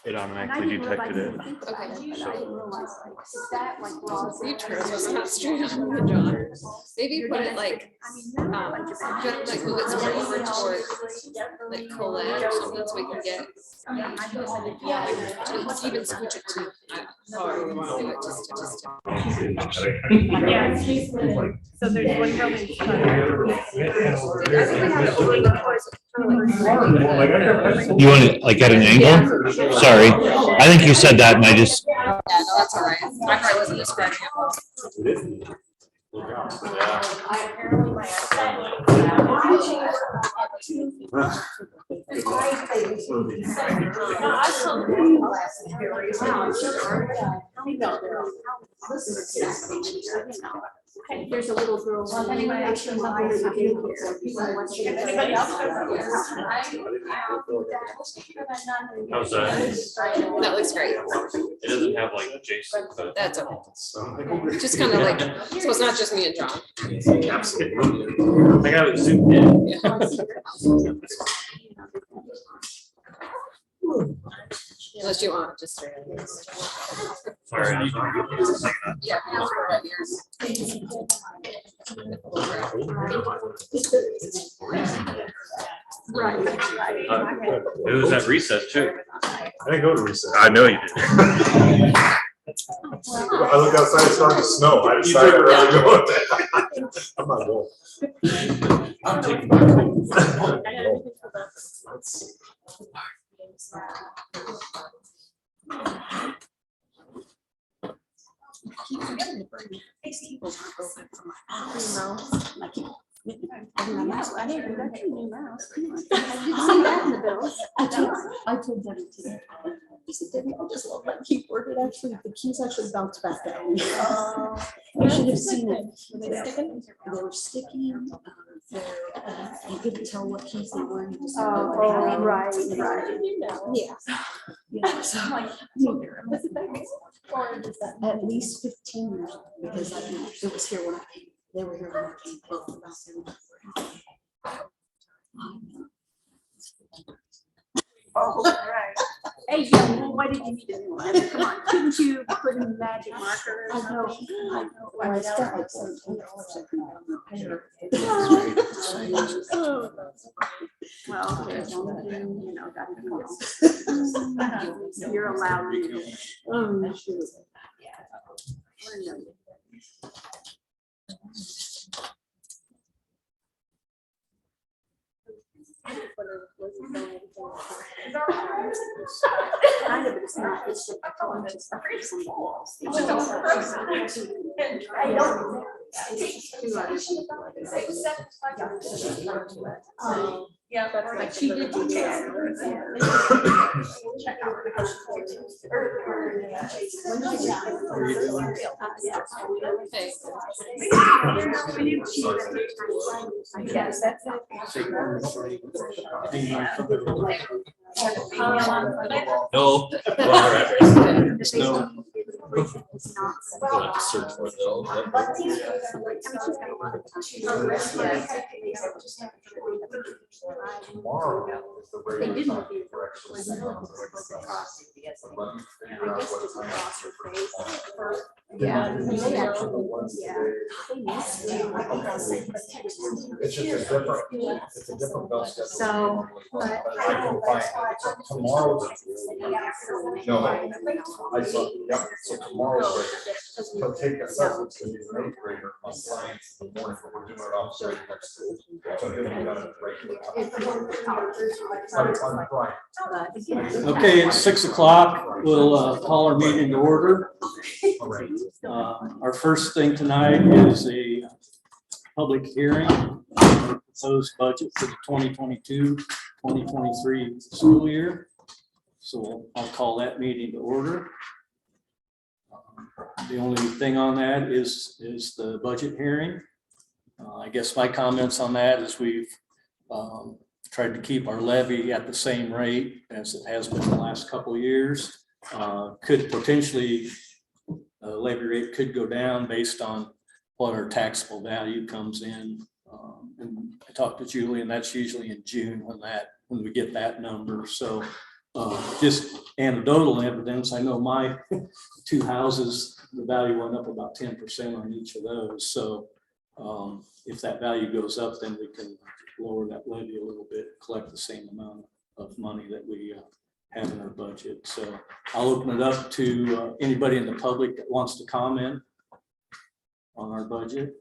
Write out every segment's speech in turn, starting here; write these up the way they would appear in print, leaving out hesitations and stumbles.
It automatically detected it. Okay. So Was not straight on the jaw. Maybe put it like, move it more over toward like Colette or something so we can get, even scooch it to, however we want to do it, just. Yeah, so there's one really. You want it like at an angle? Sorry, I think you said that and I just. Yeah, no, that's all right. I probably wasn't describing it well. There's a little girl. Anybody else? how's that? That looks great. It doesn't have like Jason, but That's okay. Just kind of like, so it's not just me and John. I got it zoomed in. Unless you want just straight. Sorry. Yeah. Right here. It was at recess too. I didn't go to recess. I know you did. I look outside, it's starting to snow. I decided I'd rather go with that. I'm not going. I'm taking my I told Debbie today. I said, Debbie, I just love that keyboard. It actually, the keys actually bounced back at me. You should have seen it. They were sticking. You couldn't tell what keys they were. You just Right. Yeah. Yeah. So, at least 15 years because it was here when I came. They were here when I came. Both about them. Oh, right. Hey, yeah, well, why did you need a new one? Come on, couldn't you put in magic markers? I know. Well, I got like $17 Well, there's one thing, gotta do. You're allowed to. Kind of, but it's not. It's just somebody else. Yeah, like she did do that. Yes, that's it. No. Search for those. Tomorrow is the They didn't. Yeah. It's just a different, it's a different bell schedule. So, but. Tomorrow. No, I saw, yeah, so tomorrow, he'll take assessments to be an 8th grader on science in the morning, but we're doing it off straight next to. So he'll be done at regular time. Okay, it's 6 o'clock. We'll call our meeting to order. Our first thing tonight is a public hearing on the proposed budget for the 2022-2023 school year. So I'll call that meeting to order. The only thing on that is the budget hearing. I guess my comments on that is we've tried to keep our levy at the same rate as it has been the last couple of years. Could potentially, levy rate could go down based on what our taxable value comes in. And I talked to Julie, and that's usually in June when we get that number. So just anecdotal evidence, I know my 2 houses, the value went up about 10% on each of those. So if that value goes up, then we can lower that levy a little bit, collect the same amount of money that we have in our budget. So I'll open it up to anybody in the public that wants to comment on our budget.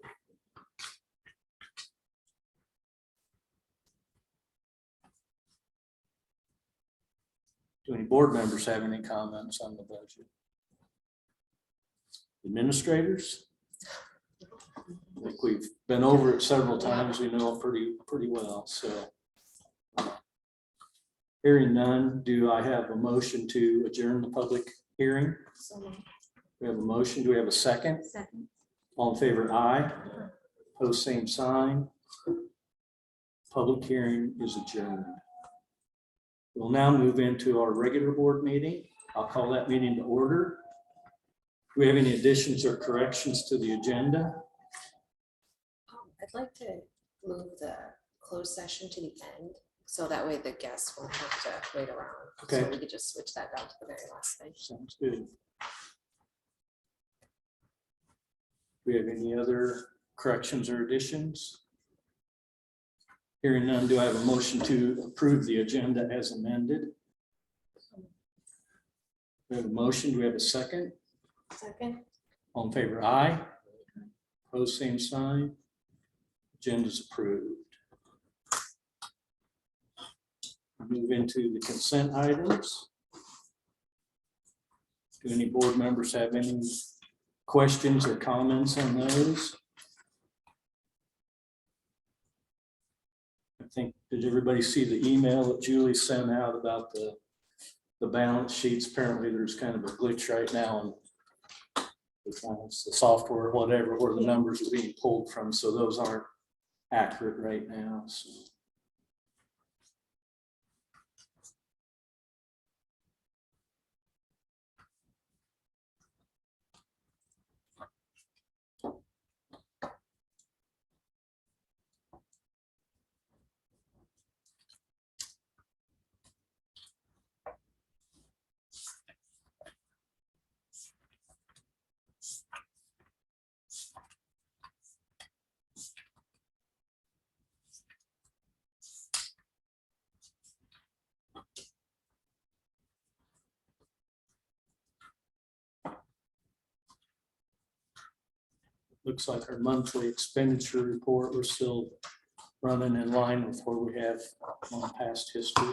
Do any board members have any comments on the budget? Administrators? I think we've been over it several times. We know it pretty well. So hearing none, do I have a motion to adjourn the public hearing? We have a motion. Do we have a second? Second. All in favor, aye. Opposed, same sign. Public hearing is adjourned. We'll now move into our regular board meeting. I'll call that meeting to order. Do we have any additions or corrections to the agenda? I'd like to move the closed session to the end, so that way the guests won't have to wait around. Okay. So we could just switch that down to the very last thing. Sounds good. Do we have any other corrections or additions? Hearing none, do I have a motion to approve the agenda as amended? We have a motion. Do we have a second? Second. All in favor, aye. Opposed, same sign. Agenda's approved. Move into the consent items. Do any board members have any questions or comments on those? I think, did everybody see the email that Julie sent out about the balance sheets? Apparently there's kind of a glitch right now, and it's the software, whatever, where the numbers are being pulled from, so those aren't accurate right now. So. Looks like our monthly expenditure report, we're still running in line with where we have on past history.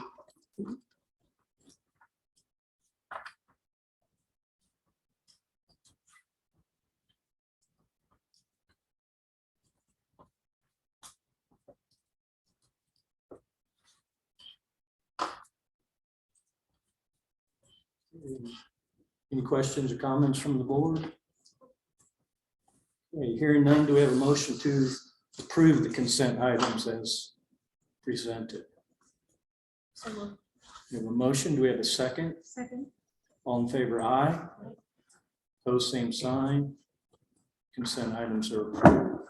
Any questions or comments from the board? Okay, hearing none, do we have a motion to approve the consent items as presented? We have a motion. Do we have a second? Second. All in favor, aye. Opposed, same sign. Consent items are approved.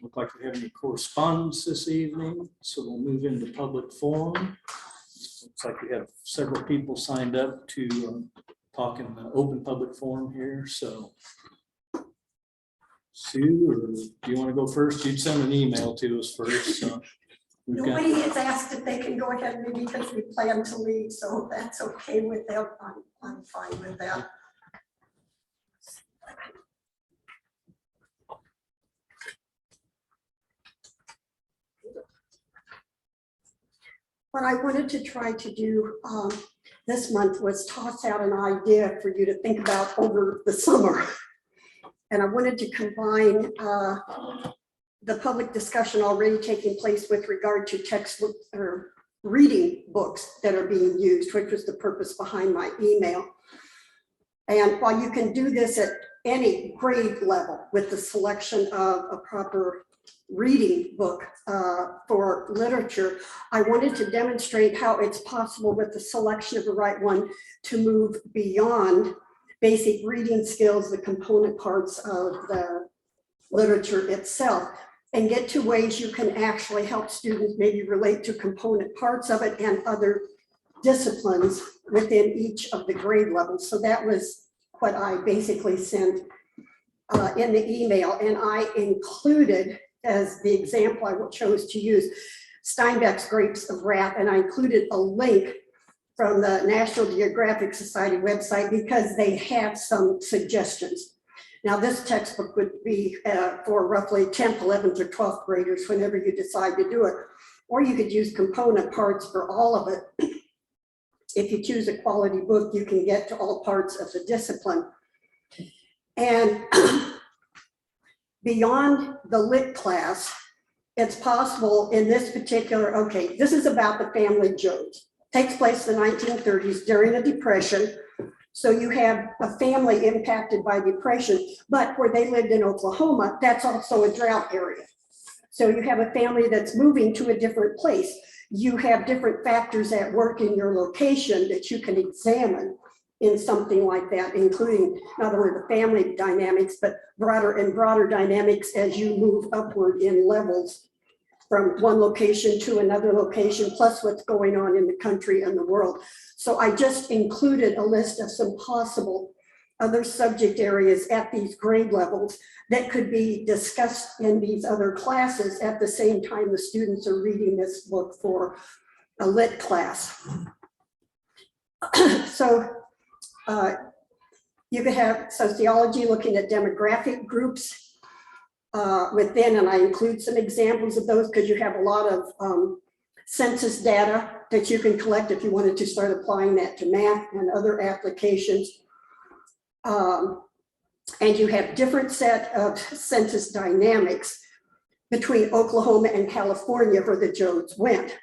Look like we have any correspondence this evening, so we'll move into public forum. Looks like we have several people signed up to talk in the open public forum here, so. Sue, or do you want to go first? You'd send an email to us first. So nobody has asked if they can go ahead with me because we plan to leave, so that's okay with them. I'm fine with that. What I wanted to try to do this month was toss out an idea for you to think about over the summer. And I wanted to combine the public discussion already taking place with regard to textbook or reading books that are being used, which was the purpose behind my email. And while you can do this at any grade level with the selection of a proper reading book for literature, I wanted to demonstrate how it's possible with the selection of the right one to move beyond basic reading skills, the component parts of the literature itself, and get to ways you can actually help students maybe relate to component parts of it and other disciplines within each of the grade levels. So that was what I basically sent in the email, and I included as the example I chose to use Steinbeck's Grapes of Wrath, and I included a link from the National Geographic Society website because they have some suggestions. Now, this textbook would be for roughly 10th, 11th, or 12th graders whenever you decide to do it. Or you could use component parts for all of it. If you choose a quality book, you can get to all parts of the discipline. And beyond the lit class, it's possible in this particular, okay, this is about the family Jones. Takes place in the 1930s during the Depression. So you have a family impacted by depression, but where they lived in Oklahoma, that's also a drought area. So you have a family that's moving to a different place. You have different factors at work in your location that you can examine in something like that, including not only the family dynamics, but broader and broader dynamics as you move upward in levels from one location to another location, plus what's going on in the country and the world. So I just included a list of some possible other subject areas at these grade levels that could be discussed in these other classes at the same time the students are reading this book for a lit class. So you could have sociology looking at demographic groups within, and I include some examples of those because you have a lot of census data that you can collect if you wanted to start applying that to math and other applications. And you have different set of census dynamics between Oklahoma and California where the Jodes went.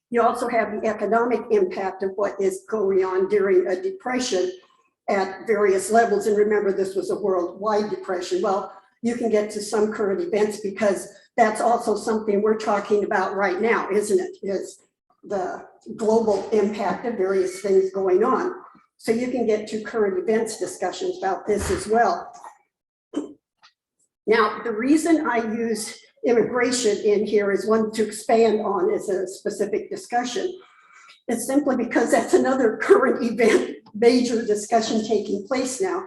You also have the economic impact of what is going on during a depression at various levels. And remember, this was a worldwide depression. Well, you can get to some current events because that's also something we're talking about right now, isn't it? Is the global impact of various things going on. So you can get to current events discussions about this as well. Now, the reason I use immigration in here is one to expand on as a specific discussion. It's simply because that's another current event, major discussion taking place now.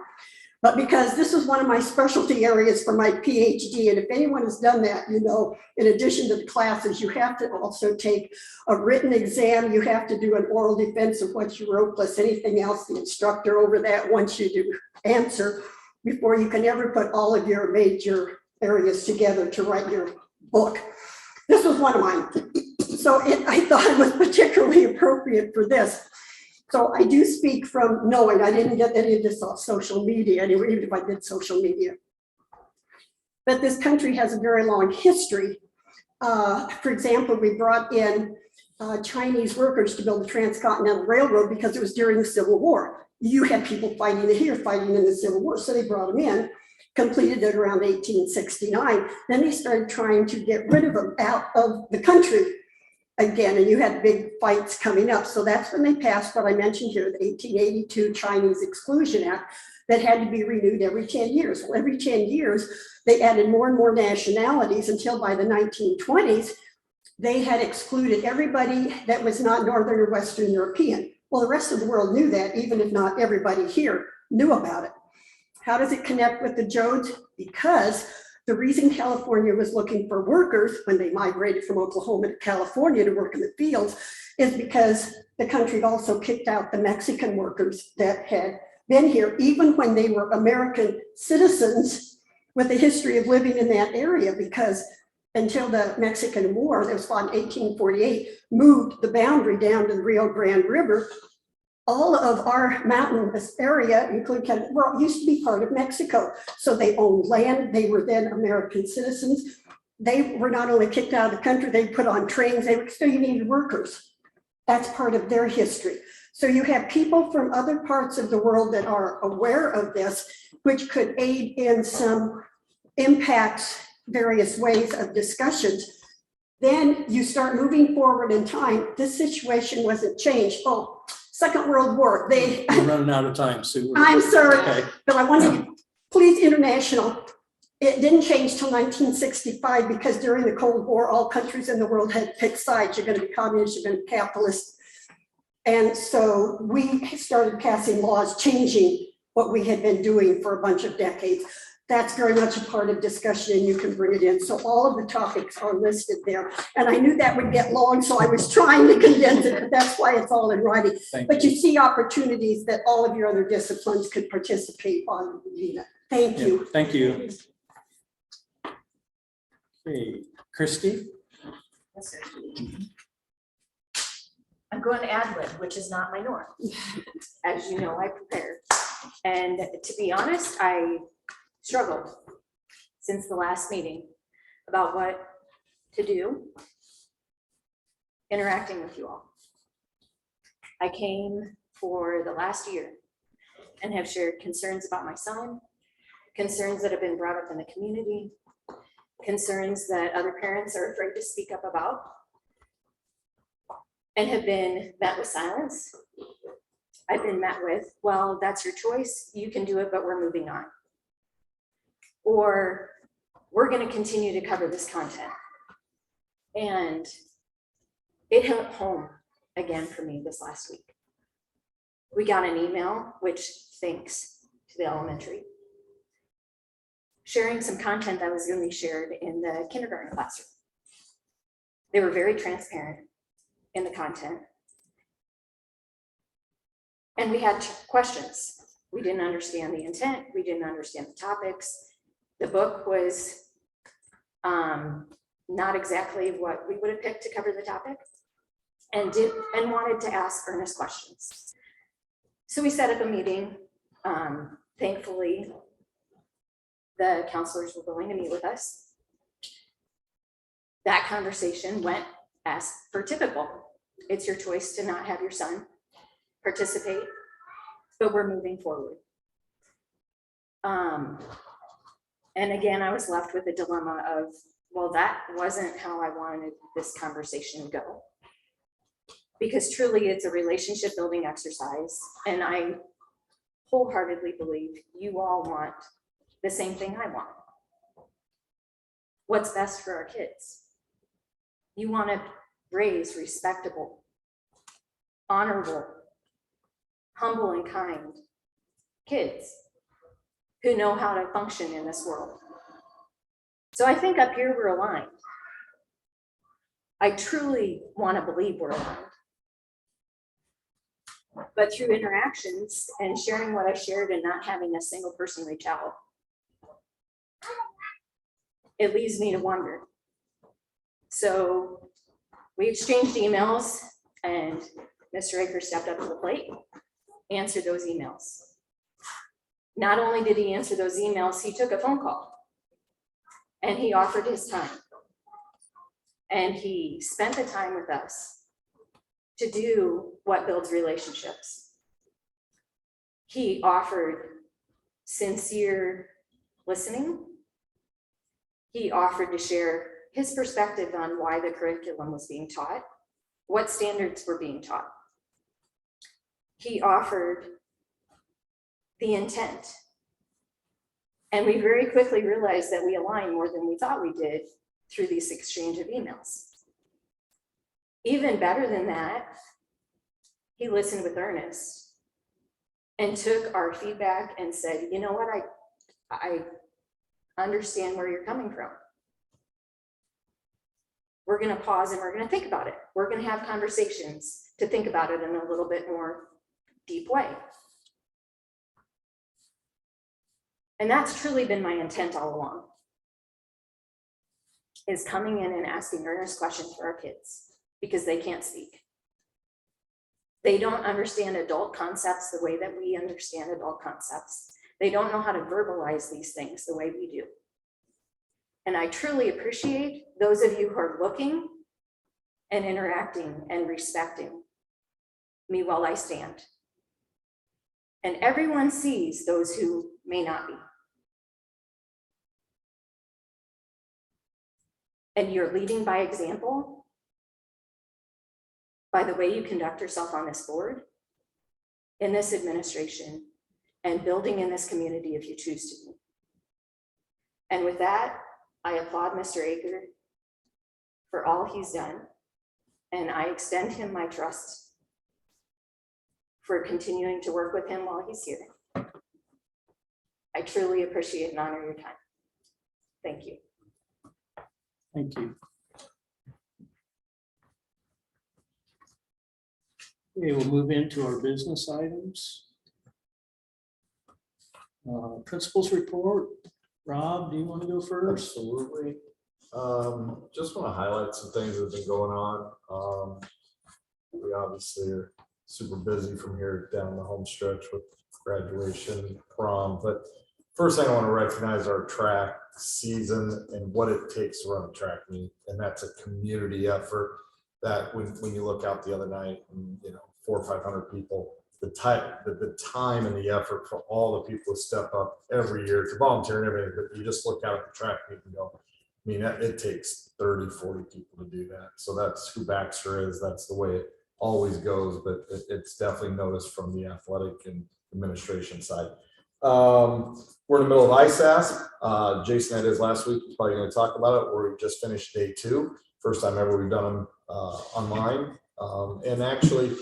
But because this is one of my specialty areas for my PhD, and if anyone has done that, you know, in addition to the classes, you have to also take a written exam, you have to do an oral defense of what you wrote, plus anything else the instructor over that wants you to answer before you can ever put all of your major areas together to write your book. This was one of mine. So I thought it was particularly appropriate for this. So I do speak from knowing. I didn't get any of this off social media anyway, even if I did social media. But this country has a very long history. For example, we brought in Chinese workers to build the Transcontinental Railroad because it was during the Civil War. You had people fighting here, fighting in the Civil War, so they brought them in, completed it around 1869. Then they started trying to get rid of them out of the country again, and you had big fights coming up. So that's when they passed what I mentioned here, the 1882 Chinese Exclusion Act that had to be renewed every 10 years. Well, every 10 years, they added more and more nationalities until by the 1920s, they had excluded everybody that was not Northern or Western European. Well, the rest of the world knew that, even if not everybody here knew about it. How does it connect with the Jodes? Because the reason California was looking for workers when they migrated from Oklahoma to California to work in the fields is because the country also kicked out the Mexican workers that had been here, even when they were American citizens with a history of living in that area, because until the Mexican War that was fought in 1848 moved the boundary down to the Rio Grande River, all of our mountainous area, including Canada, used to be part of Mexico. So they owned land. They were then American citizens. They were not only kicked out of the country, they put on trains. They were still, you needed workers. That's part of their history. So you have people from other parts of the world that are aware of this, which could aid in some impacts, various ways of discussions. Then you start moving forward in time. This situation wasn't changed. Oh, Second World War. We're running out of time, Sue. I'm sorry, Okay. but I wanted, please, international. It didn't change till 1965 because during the Cold War, all countries in the world had picked sides. You're going to be communist, you're going to be capitalist. And so we started passing laws changing what we had been doing for a bunch of decades. That's very much a part of discussion and you can bring it in. So all of the topics are listed there. And I knew that would get long, so I was trying to condense it, but that's why it's all in writing. But you see opportunities that all of your other disciplines could participate on. Thank Yeah, you. thank you. Okay, Christy? Yes, sir. I'm going to ad lib, which is not my norm. As you know, I prepared. And to be honest, I struggled since the last meeting about what to do interacting with you all. I came for the last year and have shared concerns about my son, concerns that have been brought up in the community, concerns that other parents are afraid to speak up about, and have been met with silence. I've been met with, well, that's your choice, you can do it, but we're moving on. Or we're going to continue to cover this content. And it hit home again for me this last week. We got an email, which thanks to the elementary, sharing some content that was going to be shared in the kindergarten classroom. They were very transparent in the content. And we had questions. We didn't understand the intent. We didn't understand the topics. The book was not exactly what we would have picked to cover the topic, and wanted to ask earnest questions. So we set up a meeting. Thankfully, the counselors were willing to meet with us. That conversation went as per typical. It's your choice to not have your son participate, but we're moving forward. And again, I was left with a dilemma of, well, that wasn't how I wanted this conversation to go. Because truly it's a relationship building exercise. And I wholeheartedly believe you all want the same thing I want. What's best for our kids? You want to raise respectable, honorable, humble and kind kids who know how to function in this world. So I think up here we're aligned. I truly want to believe we're aligned. But through interactions and sharing what I shared and not having a single person reach out, it leaves me to wonder. So we exchanged emails and Mr. Aker stepped up to the plate, answered those emails. Not only did he answer those emails, he took a phone call and he offered his time. And he spent the time with us to do what builds relationships. He offered sincere listening. He offered to share his perspective on why the curriculum was being taught, what standards were being taught. He offered the intent. And we very quickly realized that we aligned more than we thought we did through this exchange of emails. Even better than that, he listened with earnest and took our feedback and said, you know what, I understand where you're coming from. We're going to pause and we're going to think about it. We're going to have conversations to think about it in a little bit more deep way. And that's truly been my intent all along, is coming in and asking earnest questions for our kids because they can't speak. They don't understand adult concepts the way that we understand adult concepts. They don't know how to verbalize these things the way we do. And I truly appreciate those of you who are looking and interacting and respecting me while I stand. And everyone sees those who may not be. And you're leading by example by the way you conduct yourself on this board in this administration and building in this community if you choose to be. And with that, I applaud Mr. Aker for all he's done, and I extend him my trust for continuing to work with him while he's here. I truly appreciate and honor your time. Thank you. Thank you. Okay, we'll move into our business items. Principals report. Rob, do you want to go first? Absolutely. Just want to highlight some things that have been going on. We obviously are super busy from here down the home stretch with graduation, prom, but first thing I want to recognize our track season and what it takes to run a track meet, and that's a community effort. That when you look out the other night, and 400 or 500 people, the time and the effort for all the people to step up every year to volunteer and everything, but you just look out at the track meet and go, I mean, it takes 30, 40 people to do that. So that's who Baxter is. That's the way it always goes, but it's definitely noticed from the athletic and administration side. We're in the middle of Iasb. Jason had his last week. He's probably going to talk about it. We just finished day 2. First time ever we've done them online. And actually,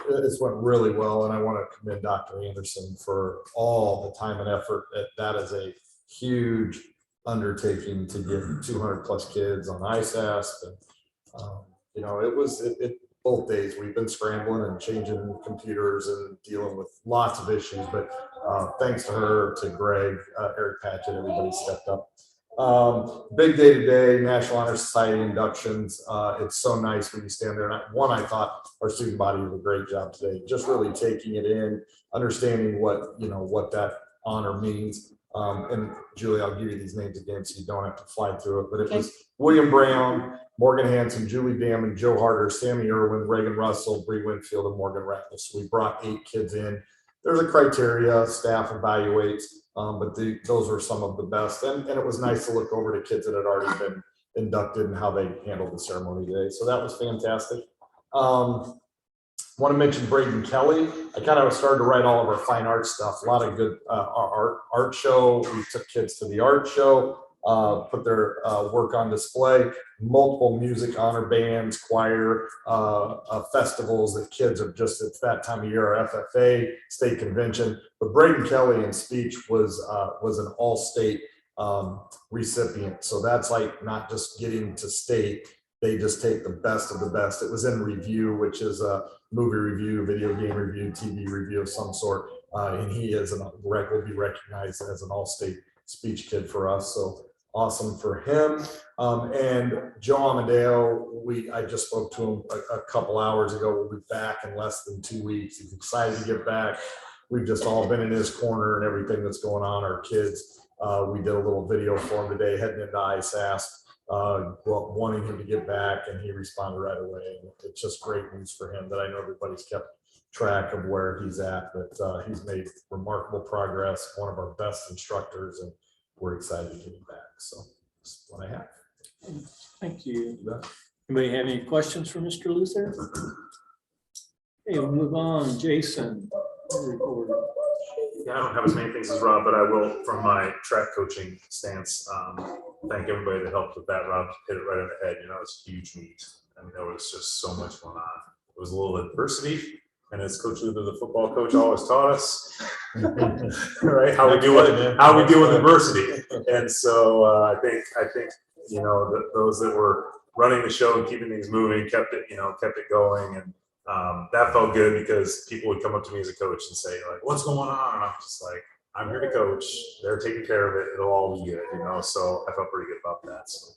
it's went really well. And I want to commend Dr. Anderson for all the time and effort. That is a huge undertaking to get 200 plus kids on Iasb. And, it both days we've been scrambling and changing computers and dealing with lots of issues, but thanks to her, to Greg, Eric Patchett, everybody stepped up. Big day today, National Honor Society inductions. It's so nice when you stand there. And I thought our student body did a great job today, just really taking it in, understanding what that honor means. And Julie, I'll give you these names again so you don't have to fly through it, but it was William Brown, Morgan Hanson, Julie Damon, Joe Harder, Sammy Irwin, Reagan Russell, Bree Winfield, and Morgan Rattle. So we brought 8 kids in. There's a criteria, staff evaluates, but those were some of the best. And it was nice to look over to kids that had already been inducted and how they handled the ceremony today. So that was fantastic. Want to mention Braden Kelly. I kind of started to write all of our fine art stuff. A lot of good art show. We took kids to the art show, put their work on display. Multiple music honor bands, choir, festivals that kids are just, it's that time of year, our FFA state convention. But Braden Kelly in speech was an all-state recipient. So that's like not just getting to state. They just take the best of the best. It was in review, which is a movie review, video game review, TV review of some sort. And he will be recognized as an all-state speech kid for us. So awesome for him. And Joe Amadeo, I just spoke to him a couple hours ago. We'll be back in less than 2 weeks. He's excited to get back. We've just all been in his corner and everything that's going on. Our kids, we did a little video for him today, heading into Iasb. Wanting him to get back, and he responded right away. And it's just great news for him that I know everybody's kept track of where he's at, but he's made remarkable progress, one of our best instructors, and we're excited to get him back. So that's what I have. Thank you. Anybody have any questions for Mr. Luther? Okay, we'll move on. Jason, report. Yeah, I don't have as many things as Rob, but I will, from my track coaching stance, thank everybody that helped with that. Rob hit it right on the head. It's a huge meet. I mean, there was just so much going on. It was a little adversity, and as Coach Luther, the football coach, always taught us, right, how we deal with adversity. And so I think those that were running the show and keeping things moving kept it going, and that felt good because people would come up to me as a coach and say, like, what's going on? And I'm just like, I'm here to coach. They're taking care of it. It'll all be good, so I felt pretty good about that. So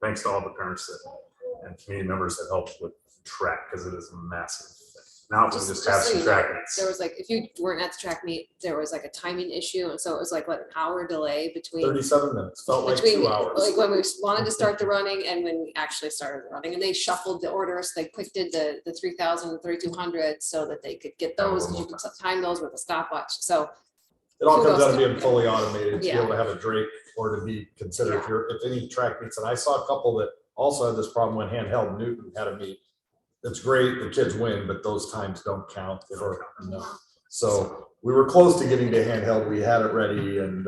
thanks to all the parents and community members that helped with track, because it is a massive thing. Now we just have some track meets. There was like, if you weren't at the track meet, there was like a timing issue. And so it was like, what, an hour delay between 37 minutes, felt like 2 hours. Like when we wanted to start the running and when we actually started the running, and they shuffled the orders. They quick did the 3,000 and 3,200 so that they could get those, and you could time those with a stopwatch. So it all comes out of being fully automated to Yeah. be able to have a Drake or to be considered if any track meets. And I saw a couple that also had this problem when handheld. Newton had a meet. That's great, the kids win, but those times don't count. So we were close to getting to handheld. We had it ready and,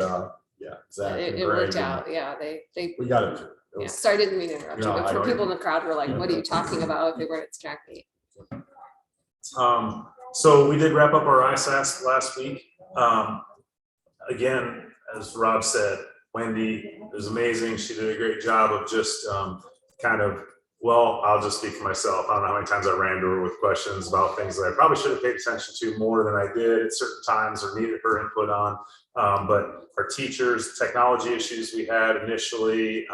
yeah, Zach and It worked Greg, out, yeah, they, we got it. It yeah, was- sorry, I didn't mean to interrupt you, No, but I for don't people in even- the crowd were like, what are you talking about if they weren't at track meet? So we did wrap up our ISAS last week. Again, as Rob said, Wendy is amazing. She did a great job of just I'll just speak for myself. I don't know how many times I ran to her with questions about things that I probably should have paid attention to more than I did at certain times or needed her input on. But our teachers, technology issues we had initially,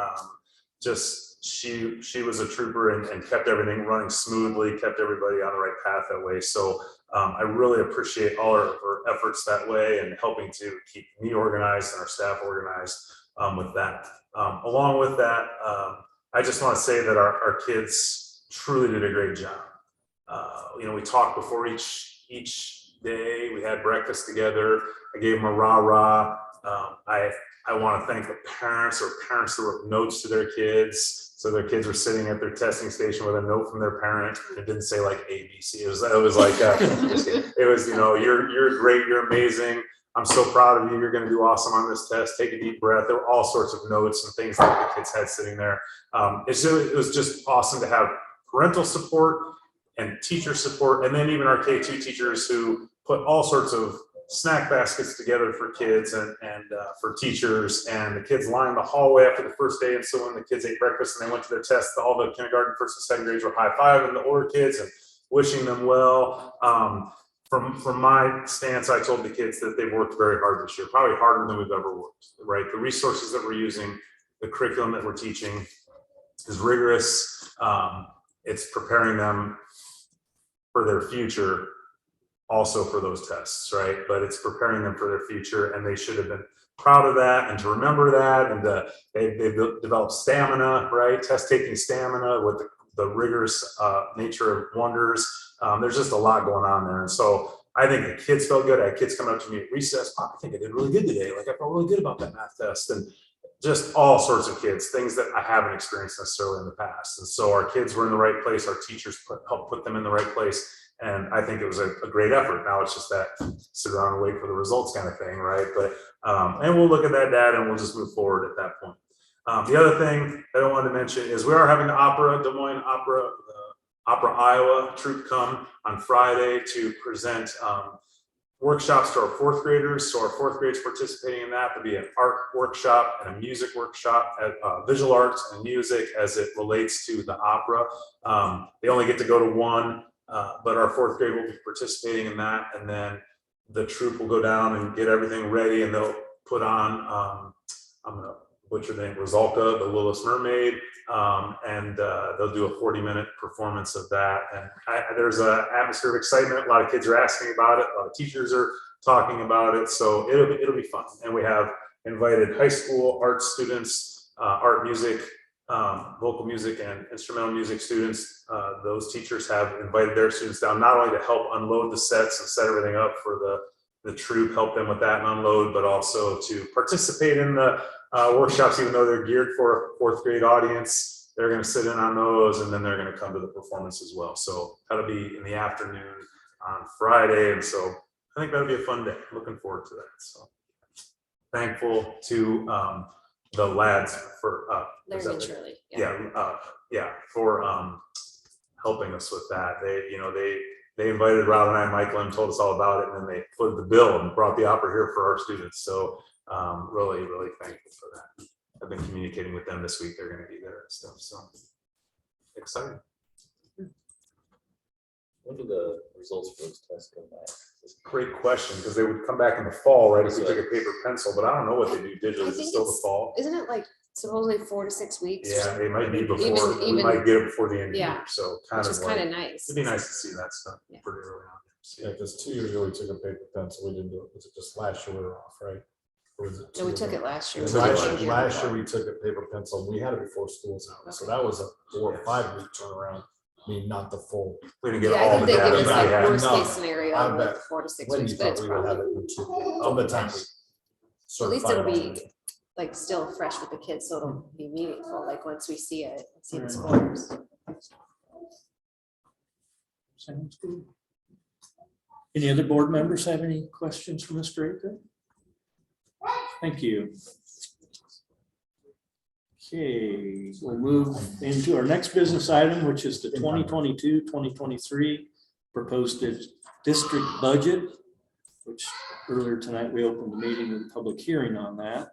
she was a trooper and kept everything running smoothly, kept everybody on the right path that way. So I really appreciate all her efforts that way and helping to keep me organized and our staff organized with that. Along with that, I just want to say that our kids truly did a great job. We talked before each day. We had breakfast together. I gave them a rah-rah. I want to thank the parents that wrote notes to their kids. So their kids were sitting at their testing station with a note from their parent. It didn't say like ABC. It was like, you're great, you're amazing. I'm so proud of you. You're going to do awesome on this test. Take a deep breath. There were all sorts of notes and things that the kids had sitting there. It was just awesome to have parental support and teacher support. And then even our K2 teachers who put all sorts of snack baskets together for kids and for teachers, and the kids lined the hallway after the first day. And so when the kids ate breakfast and they went to their test, all the kindergarten, first and second grades were high-fiving the older kids and wishing them well. From my stance, I told the kids that they've worked very hard this year, probably harder than we've ever worked, right? The resources that we're using, the curriculum that we're teaching is rigorous. It's preparing them for their future, also for those tests, right? But it's preparing them for their future, and they should have been proud of that and to remember that. And they've developed stamina, right? Test taking stamina with the rigorous nature of wonders. There's just a lot going on there. And so I think the kids felt good. I had kids come up to me at recess. I think I did really good today. Like I felt really good about that math test, and just all sorts of kids, things that I haven't experienced necessarily in the past. And so our kids were in the right place. Our teachers helped put them in the right place. And I think it was a great effort. Now it's just that sit around and wait for the results kind of thing, right? But and we'll look at that data and we'll just move forward at that point. The other thing that I wanted to mention is we are having the Des Moines Opera Iowa troupe come on Friday to present workshops to our fourth graders. So our fourth graders participating in that. There'll be an art workshop and a music workshop, visual arts and music as it relates to the opera. They only get to go to one, but our fourth grade will be participating in that. And then the troupe will go down and get everything ready, and they'll put on, I'm gonna butcher the name, Rosalka, the Littlest Mermaid, and they'll do a 40-minute performance of that. And there's an atmosphere of excitement. A lot of kids are asking about it. A lot of teachers are talking about it. So it'll be fun. And we have invited high school art students, art music, vocal music and instrumental music students. Those teachers have invited their students down, not only to help unload the sets and set everything up for the troupe, help them with that and unload, but also to participate in the workshops, even though they're geared for a fourth grade audience. They're going to sit in on those, and then they're going to come to the performance as well. So that'll be in the afternoon on Friday. And so I think that'll be a fun day. Looking forward to that. So thankful to the lads for Larry and Shirley. for helping us with that. They invited Rob and I, Michael, and told us all about it, and then they footed the bill and brought the opera here for our students. So really, really thankful for that. I've been communicating with them this week. They're going to be there and stuff. So excited. When do the results for those tests come back? Great question, because they would come back in the fall, right? If we took a paper pencil, but I don't know what they do digitally. Is it still the fall? Isn't it like supposedly 4 to 6 weeks? Yeah, they might be before. We Even- might get it before the end of the yeah, year. So Which is kind of nice. it'd be nice to see that stuff Yeah. pretty early on. Yeah, because 2 years ago we took a paper pencil. We didn't do it. Was it just last year we were off, right? Or was it No, we 2 took ago? it last year. Last year we took a paper pencil. We had it before school's out. So that was a 4 or 5 week turnaround. I mean, not the full. We didn't get Yeah, I all think the they data. give us we like had. worst No, case I scenario, bet. like 4 to 6 When weeks, you but thought it's we would have probably, it in 2 from the time we at least it'll be certified. like still fresh with the kids, so it'll be meaningful, like once we see it, see the Right. scores. Sounds good. Any other board members have any questions for Mr. Aker? Thank you. Okay, we'll move into our next business item, which is the 2022-2023 proposed district budget, which earlier tonight we opened the meeting with a public hearing on that.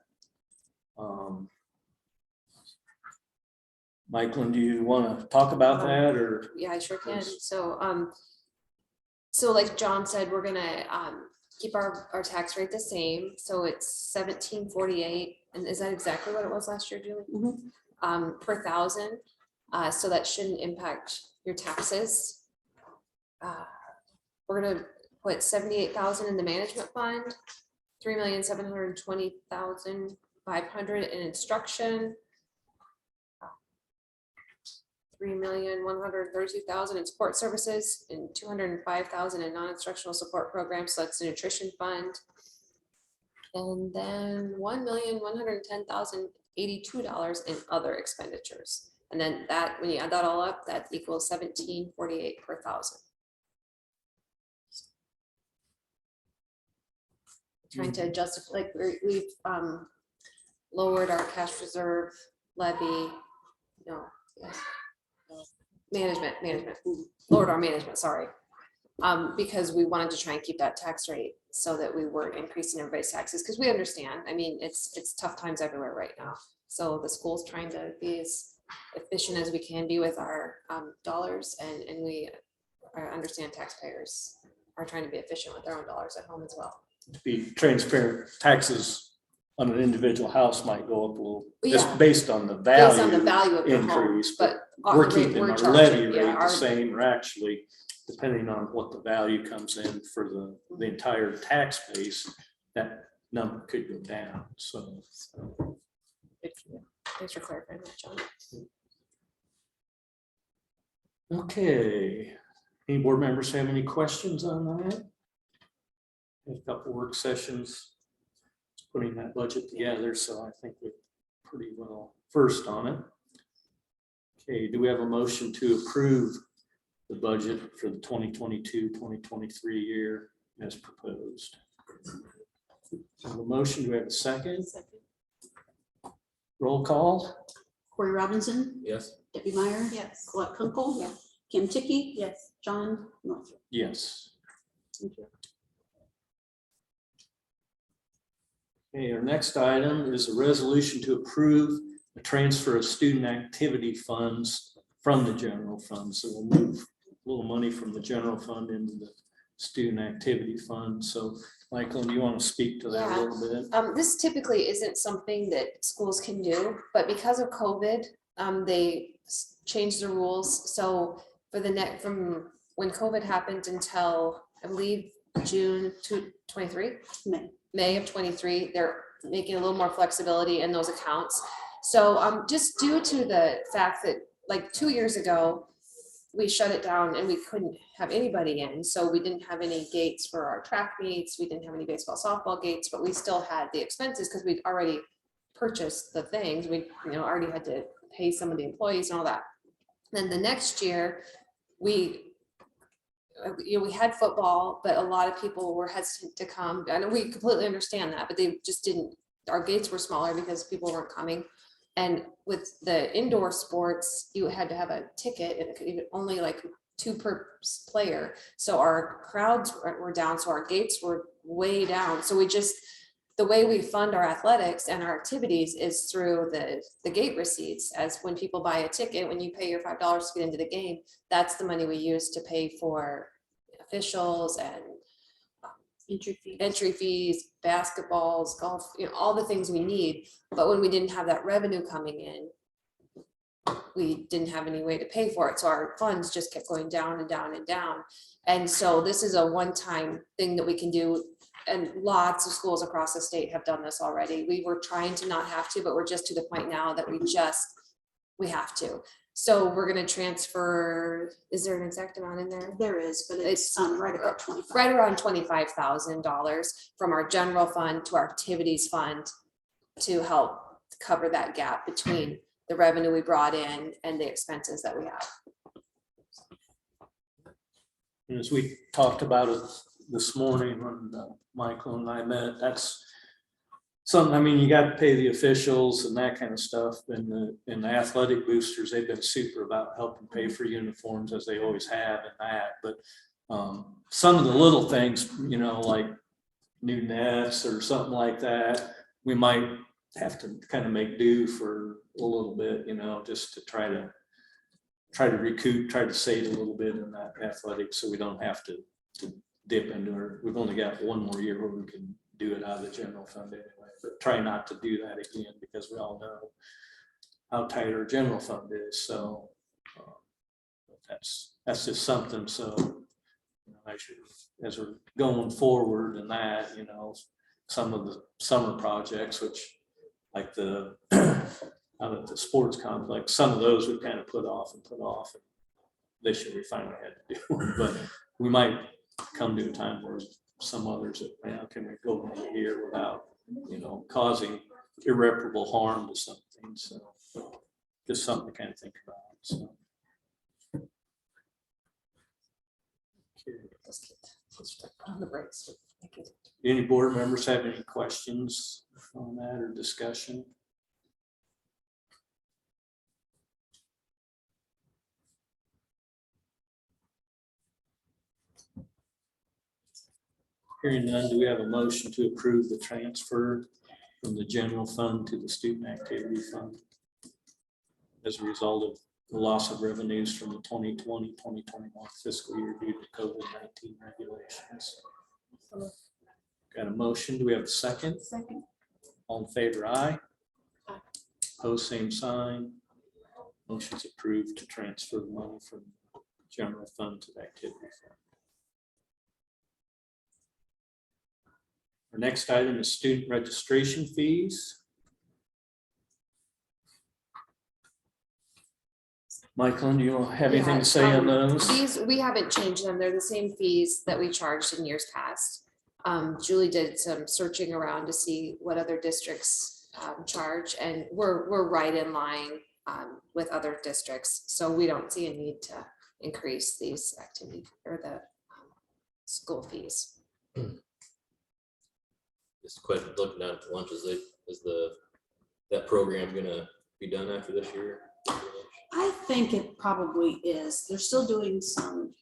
Michael, do you want to talk about that, or? Yeah, I sure can. So like John said, we're gonna keep our tax rate the same. So it's 1748. And is that exactly what it was last year, Julie? Per thousand. So that shouldn't impact your taxes. We're gonna put 78,000 in the management fund, 3,720,500 in instruction, 3,132,000 in support services, and 205,000 in non-instructional support programs. So that's the nutrition fund. And then $1,110,082 in other expenditures. And then that, when you add that all up, that equals 1748 per thousand. Trying to adjust it, like we've lowered our cash reserve levy. No, yes. Management, lowered our management, sorry. Because we wanted to try and keep that tax rate so that we weren't increasing everybody's taxes, because we understand, I mean, it's tough times everywhere right now. So the school's trying to be as efficient as we can be with our dollars, and we understand taxpayers are trying to be efficient with their own dollars at home as well. To be transparent, taxes on an individual house might go up a little, just based on the value. Based on the value of the home, increase, but we're keeping our levy rate yeah, the same, or actually, depending on what the value comes in for the entire tax base, that number could go down, so. Thanks for clarifying that, John. Okay, any board members have any questions on that? A couple work sessions putting that budget together, so I think we're pretty well versed on it. Okay, do we have a motion to approve the budget for the 2022-2023 year as proposed? So the motion, do we have a second? Roll call? Corey Robinson, Yes. Debbie Meyer, Yes. Colette Kunkel, Yes. Kim Ticky, Yes. John Northrup. Yes. Thank you. Okay, our next item is a resolution to approve a transfer of student activity funds from the general fund. So we'll move a little money from the general fund into the student activity fund. So Michael, do you want to speak to that a little bit? This typically isn't something that schools can do, but because of COVID, they changed the rules. So for the from when COVID happened until I believe June 23, May of 23, they're making a little more flexibility in those accounts. So just due to the fact that like 2 years ago, we shut it down and we couldn't have anybody in. So we didn't have any gates for our track meets. We didn't have any baseball, softball gates, but we still had the expenses because we'd already purchased the things. We already had to pay some of the employees and all that. Then the next year, we had football, but a lot of people were hesitant to come. I know we completely understand that, but they just didn't, our gates were smaller because people weren't coming. And with the indoor sports, you had to have a ticket, and it could even only like 2 per player. So our crowds were down, so our gates were way down. So we just, the way we fund our athletics and our activities is through the gate receipts. As when people buy a ticket, when you pay your $5 to get into the game, that's the money we use to pay for officials and entry fees, basketballs, golf, all the things we need. But when we didn't have that revenue coming in, we didn't have any way to pay for it. So our funds just kept going down and down and down. And so this is a one-time thing that we can do. And lots of schools across the state have done this already. We were trying to not have to, but we're just to the point now that we have to. So we're going to transfer, is there an exact amount in there? There is, but it's right about 25. Right around $25,000 from our general fund to our activities fund to help cover that gap between the revenue we brought in and the expenses that we have. And as we talked about it this morning when Michael and I met. That's something, I mean, you got to pay the officials and that kind of stuff. And the athletic boosters, they've been super about helping pay for uniforms as they always have and that. But some of the little things, you know, like new nets or something like that, we might have to kind of make do for a little bit, you know, just to try to recoup, try to save a little bit in that athletics, so we don't have to dip into our, we've only got one more year where we can do it out of the general fund anyway, but try not to do that again, because we all know how tight our general fund is. So that's just something. So, you know, as we're going forward in that, you know, some of the summer projects, which like the out at the sports complex, some of those we kind of put off. And this year we finally had to do, but we might come to a time where some others that, now can we go over here without, you know, causing irreparable harm to something. So just something to kind of think about. So. Okay. On the brakes. Thank you. Any board members have any questions on that or discussion? Hearing none, do we have a motion to approve the transfer from the general fund to the student activity fund as a result of the loss of revenues from the 2020-2021 fiscal year due to COVID-19 regulations? Got a motion. Do we have a second? Second. All in favor, aye. Opposed, same sign. Motion's approved to transfer the money from general fund to the activity fund. Our next item is student registration fees. Michael, do you have anything to say on those? These, we haven't changed them. They're the same fees that we charged in years past. Julie did some searching around to see what other districts charge, and we're right in line with other districts. So we don't see a need to increase these activity or the school fees. Just quite looking at the lunches, that program gonna be done after this year? I think it probably is. They're still doing some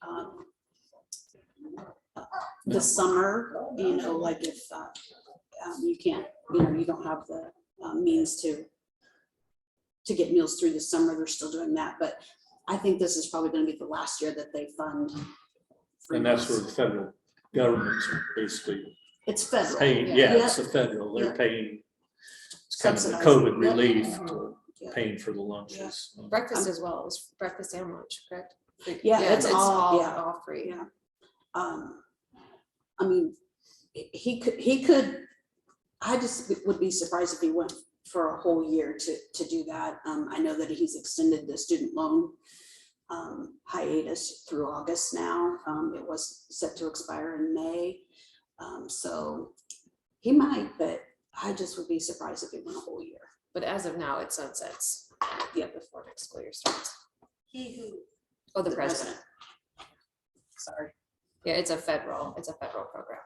this summer, you know, like if you can't, you know, you don't have the means to get meals through the summer, they're still doing that. But I think this is probably going to be the last year that they fund. And that's where the federal government's basically It's federal. paying. Yeah, it's the federal. They're paying. It's kind of the COVID relief to paying for the lunches. Breakfast as well. It was breakfast and lunch, correct? Yeah, it's all free. Yeah. I mean, he could, I just would be surprised if he went for a whole year to do that. I know that he's extended the student loan hiatus through August now. It was set to expire in May. So he might, but I just would be surprised if he went a whole year. But as of now, it sunsets before next school year starts. He who? Oh, the president. Sorry. Yeah, it's a federal program.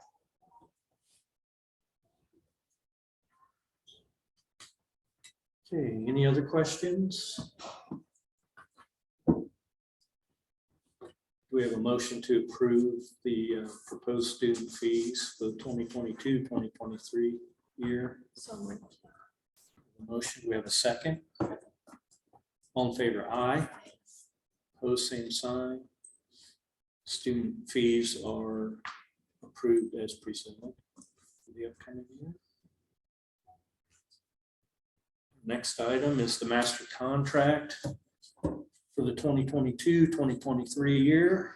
Okay, any other questions? Do we have a motion to approve the proposed student fees for the 2022-2023 year? Motion, do we have a second? All in favor, aye. Opposed, same sign. Student fees are approved as presented for the upcoming year. Next item is the master contract for the 2022-2023 year.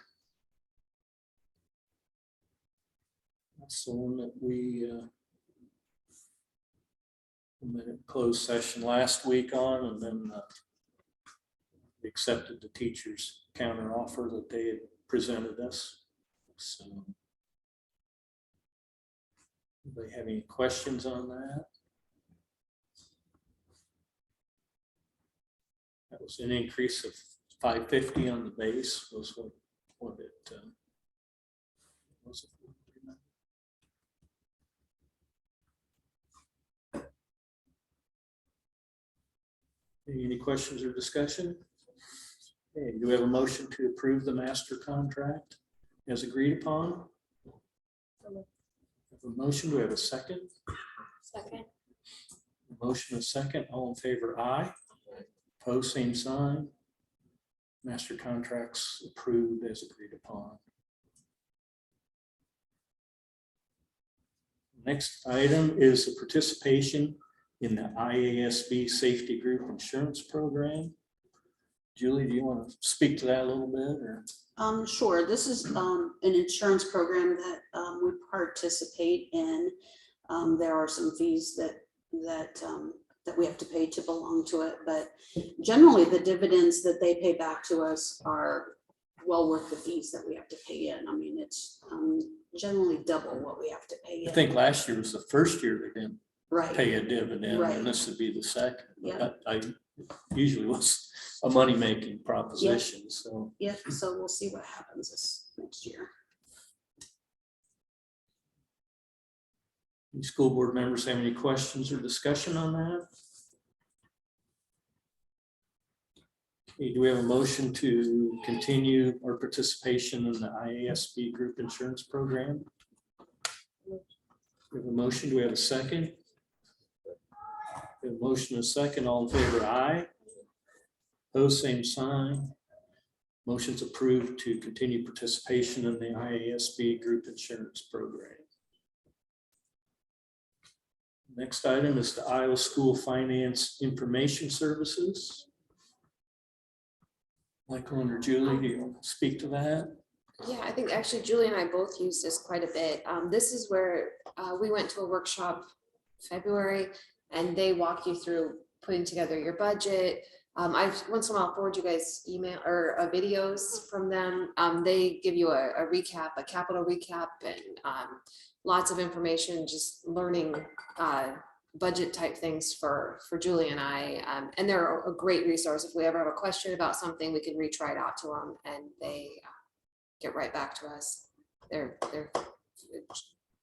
That's the one that we met in closed session last week on, and then we accepted the teacher's counter offer that they had presented us. So, anybody have any questions on that? That was an increase of $550 on the base, was what it was. Any questions or discussion? Okay, do we have a motion to approve the master contract as agreed upon? A motion, do we have a second? Second. Motion a second, all in favor, aye. Opposed, same sign. Master contracts approved as agreed upon. Next item is the participation in the Iasb Safety Group Insurance Program. Julie, do you want to speak to that a little bit, or? Sure. This is an insurance program that we participate in. There are some fees that we have to pay to belong to it, but generally the dividends that they pay back to us are well worth the fees that we have to pay in. I mean, it's generally double what we have to pay in. I think last year was the first year they didn't Right. pay a dividend, Right. and this would be the second. Yeah. I usually was a money-making proposition, so. Yeah, so we'll see what happens this next year. Any school board members have any questions or discussion on that? Okay, do we have a motion to continue our participation in the IASB group insurance program? We have a motion, do we have a second? We have a motion and a second, all in favor, aye. Opposed, same sign. Motion's approved to continue participation in the IASB group insurance program. Next item is the Iowa School Finance Information Services. Michael or Julie, do you want to speak to that? Yeah, I think actually Julie and I both use this quite a bit. This is where we went to a workshop February, and they walk you through putting together your budget. I once in a while forward you guys email or videos from them. They give you a recap, a capital recap, and lots of information, just learning budget type things for Julie and I. And they're a great resource. If we ever have a question about something, we can reach right out to them, and they get right back to us. They're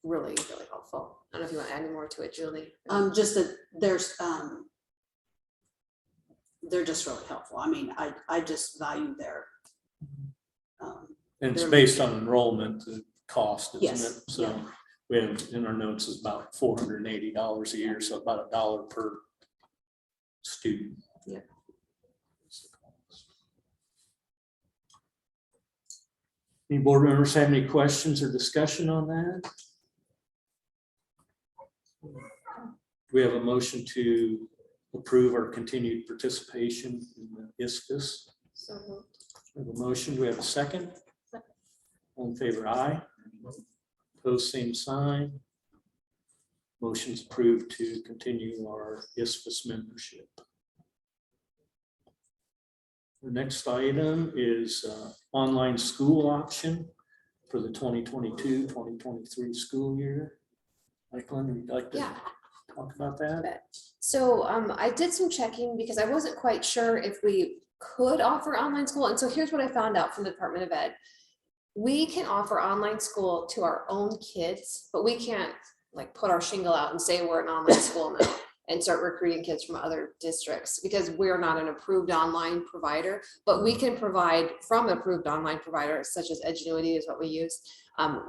really, really helpful. I don't know if you want to add any more to it, Julie. Just that they're just really helpful. I mean, I just value their. And it's based on enrollment cost, isn't Yes, it? So yeah. we have in our notes is about $480 a year, so about $1 per student. Yeah. Any board members have any questions or discussion on that? We have a motion to approve our continued participation in the ISFIS. So moved. We have a motion. Do we have a second? All in favor, aye. Opposed, same sign. Motion's approved to continue our ISFIS membership. The next item is online school option for the 2022-2023 school year. Michael, would you like to talk about that? So I did some checking because I wasn't quite sure if we could offer online school. And so here's what I found out from the Department of Ed. We can offer online school to our own kids, but we can't like put our shingle out and say we're an online school now and start recruiting kids from other districts because we're not an approved online provider, but we can provide from approved online providers such as Edgenuity is what we use.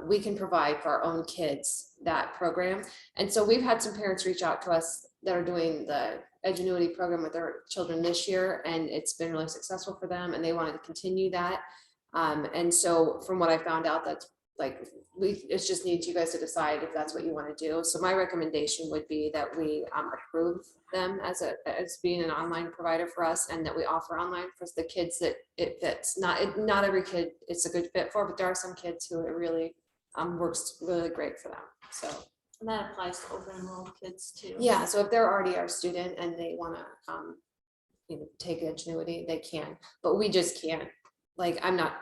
We can provide for our own kids that program. And so we've had some parents reach out to us that are doing the Edgenuity program with their children this year, and it's been really successful for them, and they wanted to continue that. And so from what I found out, that's like, it's just needs you guys to decide if that's what you want to do. So my recommendation would be that we approve them as being an online provider for us, and that we offer online for the kids that it fits. Not every kid it's a good fit for, but there are some kids who it really works really great for them. So. And that applies to over enrolled kids too. Yeah, so if they're already our student and they want to take Edgenuity, they can, but we just can't. Like, I'm not,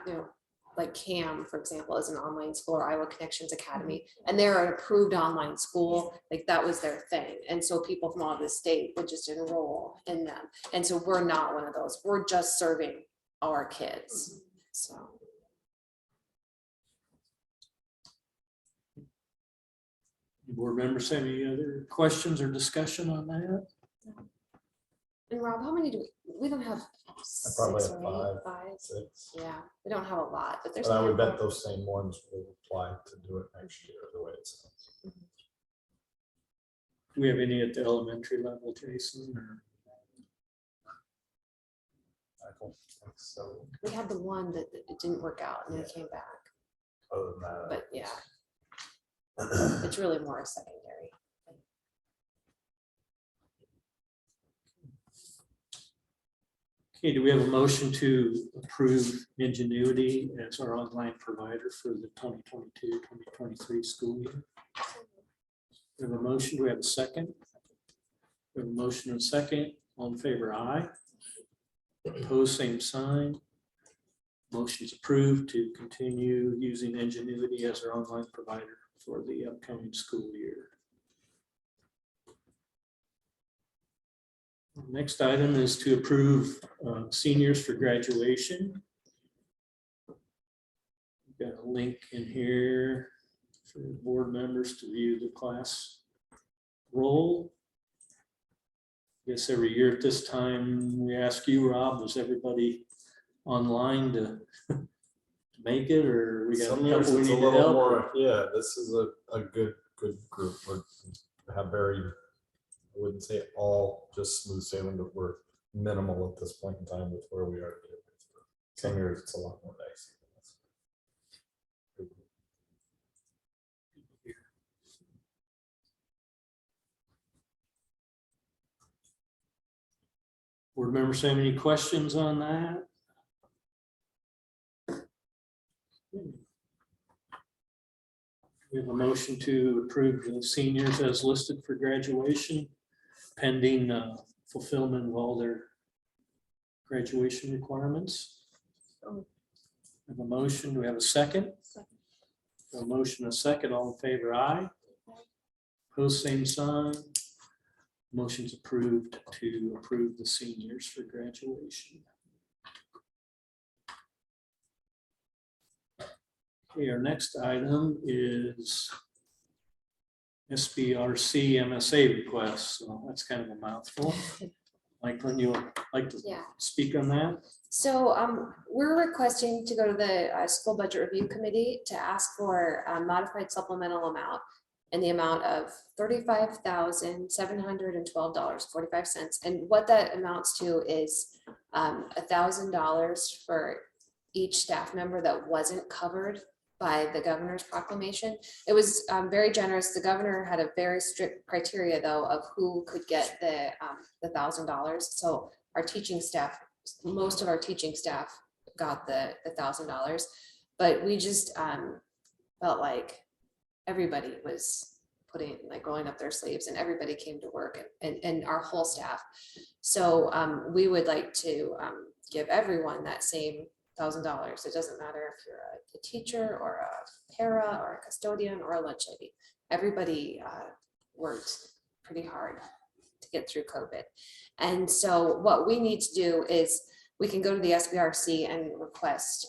like CAM, for example, is an online school, or Iowa Connections Academy, and they're an approved online school. Like, that was their thing. And so people from all over the state would just enroll in them. And so we're not one of those. We're just serving our kids. So. Board members have any other questions or discussion on that? And Rob, how many do we don't have I probably six have or eight, five, five. 6. Yeah, we don't have a lot, but there's. But I a would bet handful. those same ones will apply to do it next year, the way it sounds. Do we have any at the elementary level, Jason, or? I don't think so. We had the one that it didn't work out and then it came back, Other than that. but yeah, it's really more secondary. Okay, do we have a motion to approve Ingenuity as our online provider for the 2022-2023 school year? We have a motion, do we have a second? We have a motion and a second, all in favor, aye. Opposed, same sign. Motion's approved to continue using Ingenuity as our online provider for the upcoming school year. Next item is to approve seniors for graduation. We've got a link in here for board members to view the class roll. Guess every year at this time, we ask you, Rob, was everybody online to make it, or we got a Some years couple we it's a need to little help? more, yeah, this is a good group. We have very, I wouldn't say all just smooth sailing, but we're minimal at this point in time with where we are. Some years it's a lot more nice. Board members have any questions on that? We have a motion to approve the seniors as listed for graduation, pending fulfillment of all their graduation requirements. We have a motion, do we have a second? A motion, a second, all in favor, aye. Opposed, same sign. Motion's approved to approve the seniors for graduation. Okay, our next item is SBRC MSA request. So that's kind of a mouthful. Michael, you would like to Yeah. speak on that? So we're requesting to go to the school budget review committee to ask for a modified supplemental amount in the amount of $35,712.45. And what that amounts to is $1,000 for each staff member that wasn't covered by the governor's proclamation. It was very generous. The governor had a very strict criteria though of who could get the $1,000. So our teaching staff, most of our teaching staff got the $1,000, but we just felt like everybody was rolling up their sleeves and everybody came to work and our whole staff. So we would like to give everyone that same $1,000. It doesn't matter if you're a teacher or a para or a custodian or a lunch lady. Everybody worked pretty hard to get through COVID. And so what we need to do is we can go to the SBRC and request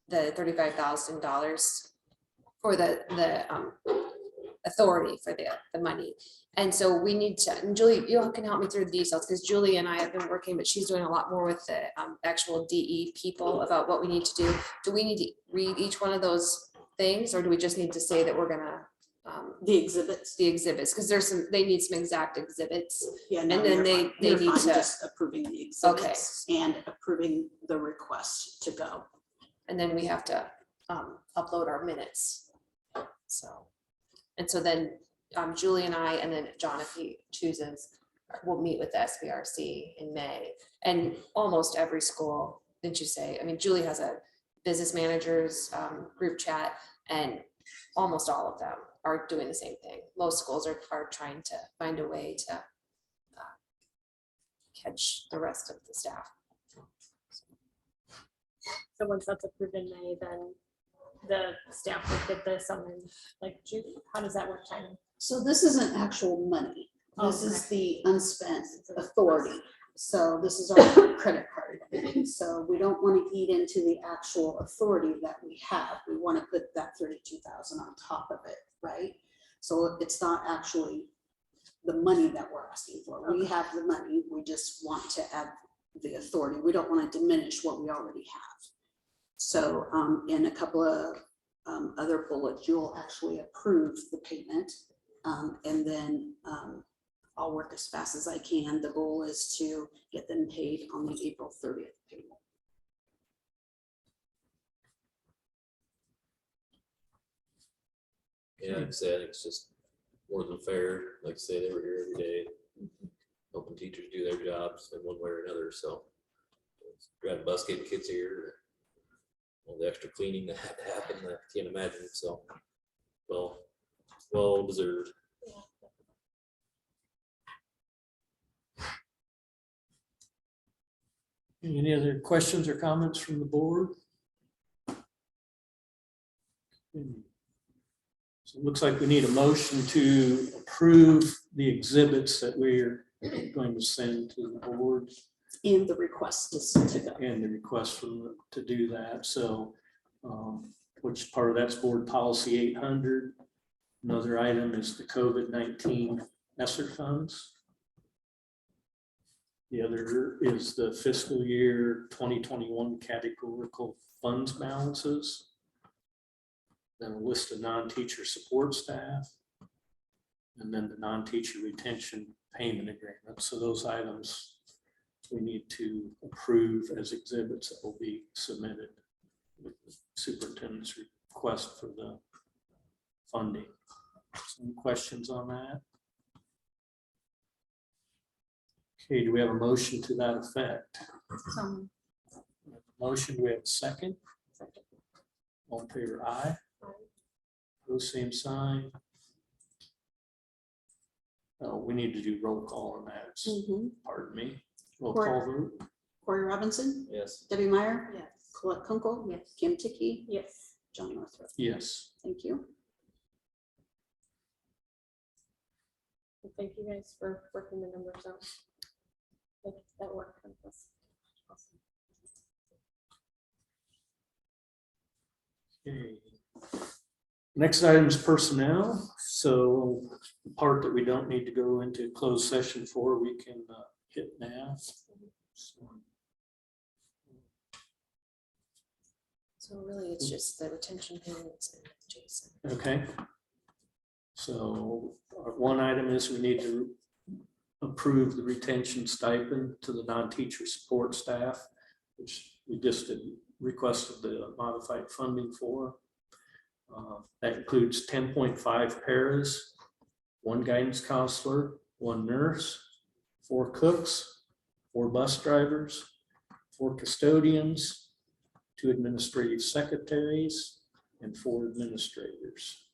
the $35,000 for the authority for the money. And so we need to, and Julie, you can help me through the details because Julie and I have been working, but she's doing a lot more with the actual DE people about what we need to do. Do we need to read each one of those things or do we just need to say that we're gonna The exhibits. because there's some, they need some exact exhibits. Yeah, no, And then you're they fine. You're need fine, to- just approving the exhibits and approving the request to go. And then we have to upload our minutes. So, and so then Julie and I, and then John, if he chooses, will meet with the SBRC in May. And almost every school, didn't you say? I mean, Julie has a business managers group chat and almost all of them are doing the same thing. Most schools are trying to find a way to catch the rest of the staff. So once that's approved in May, then the staff would get the summons, like, how does that work, China? So this isn't actual money. This is the unspent authority. So this is our credit card. So we don't want to eat into the actual authority that we have. We want to put that 32,000 on top of it, right? So it's not actually the money that we're asking for. We have the money, we just want to add the authority. We don't want to diminish what we already have. So in a couple of other bullets, you'll actually approve the payment. And then I'll work as fast as I can. The goal is to get them paid on the April 30th payment. Yeah, like I said, I think it's just more than fair. Like I say, they were here every day, helping teachers do their jobs in one way or another, so. Driving a bus, getting kids here, all the extra cleaning that had to happen, I can't imagine, so. Well deserved. Any other questions or comments from the board? So it looks like we need a motion to approve the exhibits that we're going to send to the board. And the request is to go. And the request from them to do that. So which part of that's board policy 800. Another item is the COVID-19 ESSER funds. The other is the fiscal year 2021 categorical funds balances. Then a list of non-teacher support staff. And then the non-teacher retention payment agreement. So those items we need to approve as exhibits that will be submitted with the superintendent's request for the funding. Some questions on that? Okay, do we have a motion to that effect? Motion, do we have a second? All in favor, aye. Those same sign. Oh, we need to do roll call on that. Pardon me. Roll call vote. Corey Robinson, Yes. Debbie Meyer, Yes. Colette Kunkel, Yes. Kim Ticky, Yes. John Northrup. Yes. Thank you. Well, thank you guys for working the numbers out. Like, that worked for us. Awesome. Okay. Next item is personnel. So the part that we don't need to go into closed session for, we can hit now. So really, it's just the retention payments and Jason. Okay. So one item is we need to approve the retention stipend to the non-teacher support staff, which we just requested the modified funding for. That includes 10.5 paras, 1 guidance counselor, 1 nurse, 4 cooks, 4 bus drivers, 4 custodians, 2 administrative secretaries, and 4 administrators.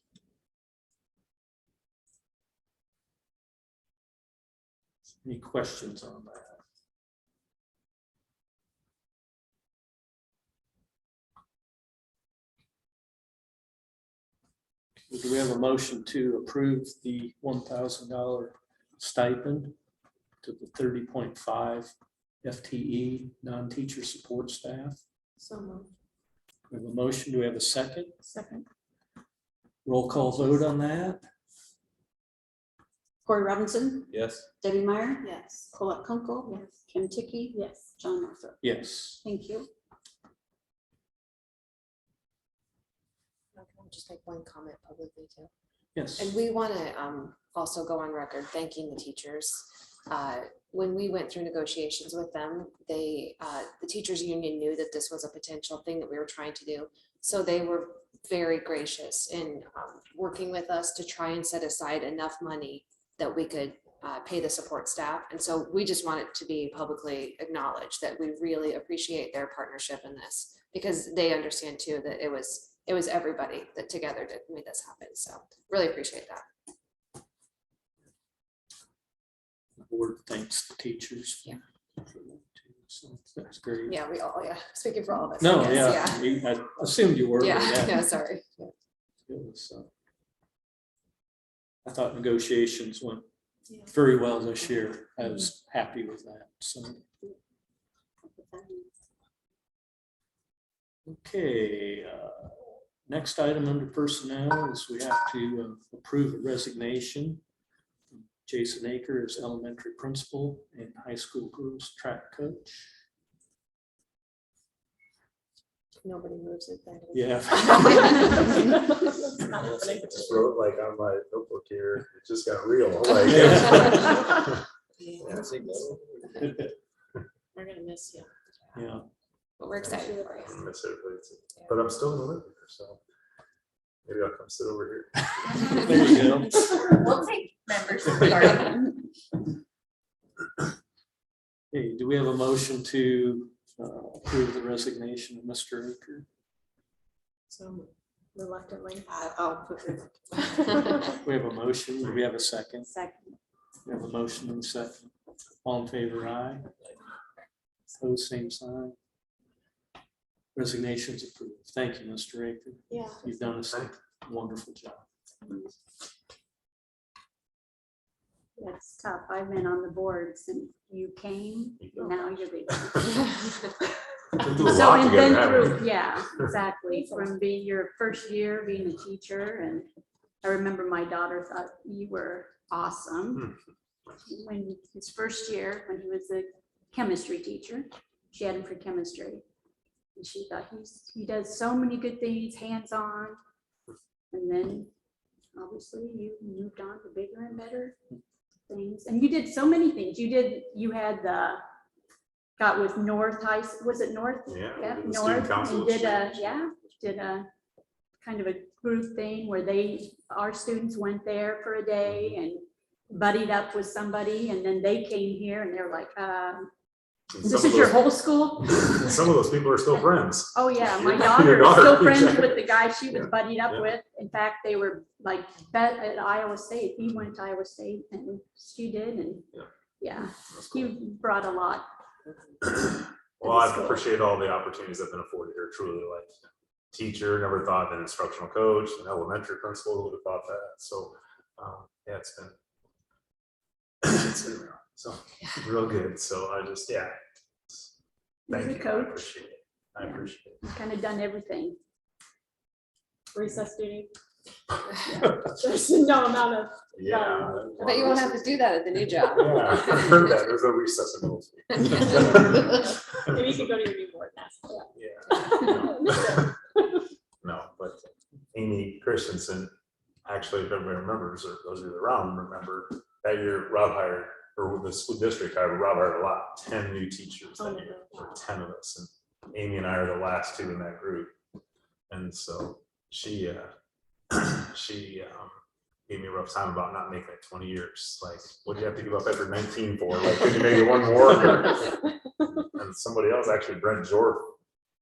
Any questions on that? Do we have a motion to approve the $1,000 stipend to the 30.5 FTE non-teacher support staff? So moved. We have a motion. Do we have a second? Second. Roll call vote on that? Corey Robinson, Yes. Debbie Meyer, Yes. Colette Kunkel, Yes. Kim Ticky, Yes. John Northrup. Yes. Thank you. Can I just make one comment publicly too? Yes. And we want to also go on record thanking the teachers. When we went through negotiations with them, the teachers union knew that this was a potential thing that we were trying to do. So they were very gracious in working with us to try and set aside enough money that we could pay the support staff. And so we just want it to be publicly acknowledged that we really appreciate their partnership in this, because they understand too that it was everybody that together did made this happen. So really appreciate that. The board thanks the teachers. Yeah. So that's great. Yeah, we all, speaking for all of us. No, I guess, yeah, I assumed you were. but Yeah, sorry. Good, so. I thought negotiations went Yeah. very well this year. I was happy with that, so. Okay, next item under personnel is we have to approve a resignation. Jason Aker as elementary principal and high school girls track coach. Nobody moves it then. Yeah. I just wrote like on my notebook here, it just got real. Like, Yeah, I think so. We're gonna miss you. Yeah. But we're excited for I you. miss everybody too. But I'm still gonna live here, so maybe I'll come sit over here. There you go. We'll take members of the party. Hey, do we have a motion to approve the resignation of Mr. Aker? So reluctantly. I'll put it. We have a motion. Do we have a second? Second. We have a motion and a second. All in favor, aye. Opposed, same sign. Resignation's approved. Thank you, Mr. Aker. Yeah. You've done a wonderful job. That's tough. I've been on the boards and you came, now you're leaving. Been through a So lot we've together, been haven't we? through, yeah, exactly, from being your first year being a teacher, and I remember my daughter thought you were awesome. When his first year, when he was a chemistry teacher, she had him for chemistry. And she thought he does so many good things, hands-on. And then obviously you moved on to bigger and better things. And you did so many things. You had the, got with North High, was it North? Yeah. Yeah, we did the student North, council and did a, exchange. did a kind of a group thing where our students went there for a day and buddied up with somebody, and then they came here and they're like, And this some is of your those- whole school? Some of those people are still friends. Oh, yeah, my Your daughter is daughter, still friends exactly. with the guy she was Yeah. buddied up Yeah. with. In fact, they were like bet at Iowa State. He went to Iowa State and she did, and Yeah. yeah, That's cool. he brought a lot. Well, I School. appreciate all the opportunities I've been afforded here, truly, like teacher, never thought of an instructional coach, an elementary principal, who would have thought that, so, yeah, it's been real. So, real good, so I just, yeah. Thank He's a you, I coach. appreciate it, I Yeah. appreciate it. He's kind of done everything. Recess duty. There's no amount of. Yeah. I bet you won't have to do that at the new job. Yeah, I've heard that, there's a recess in those. Maybe you could go to your new board now. Yeah. No, but Amy Christensen, actually, if everybody remembers, or those of you around remember, that year Rob hired, or the school district hired, Rob hired a lot, 10 new teachers that year, or 10 of us, and Amy and I are the last two in that group. And so she gave me a rough time about not making it 20 years. Like, what do you have to give up after 19 for? Like, could you make it one more? And somebody else, actually, Brent Jorf,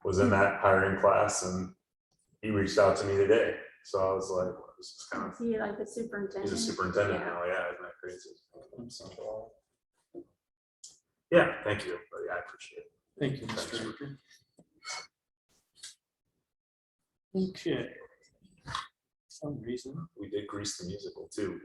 was in that hiring class, and he reached out to me today. So I was like, well, this is kind of, Is he like the superintendent? he's a superintendent Yeah. now, yeah, isn't that crazy? So, yeah, thank you, everybody, I appreciate it. Thank you, Mr. Aker. Okay. For some reason. We did Grease the musical too.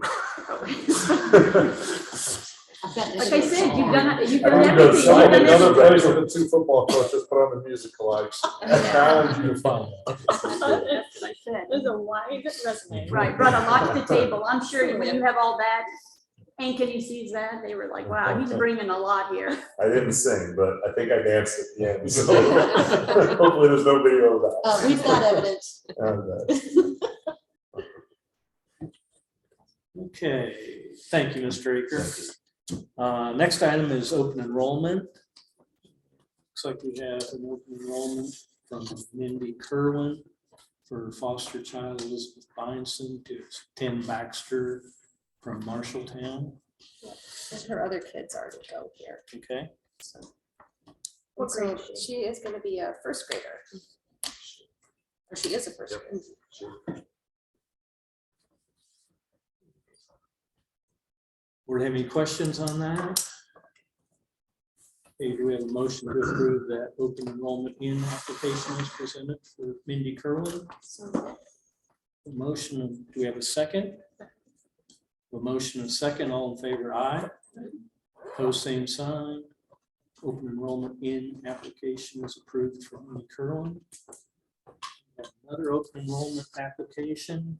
Like I said, you've done everything. You've Another done everything. place with the two football coaches put on the musical acts. I challenge you to find that. That's what I said. There's a wide resume. Right, brought a lot to the table. I'm sure when you have all that, and can you see that? They were like, wow, he's bringing a lot here. I didn't sing, but I think I danced at the end, so hopefully there's no video of that. We've got evidence. Okay, thank you, Mr. Aker. Next item is open enrollment. Looks like we have an open enrollment from Mindy Kerwin for foster child Elizabeth Beinson to Tim Baxter from Marshalltown. And her other kids already go here. Okay, So What so grade is she? she is gonna be a first grader. Or she is a first grader. board have any questions on that? Okay, do we have a motion to approve that open enrollment in application as presented for Mindy Kerwin? A motion, do we have a second? A motion and a second, all in favor, aye. Opposed, same sign. Open enrollment in application is approved for Mindy Kerwin. Another open enrollment application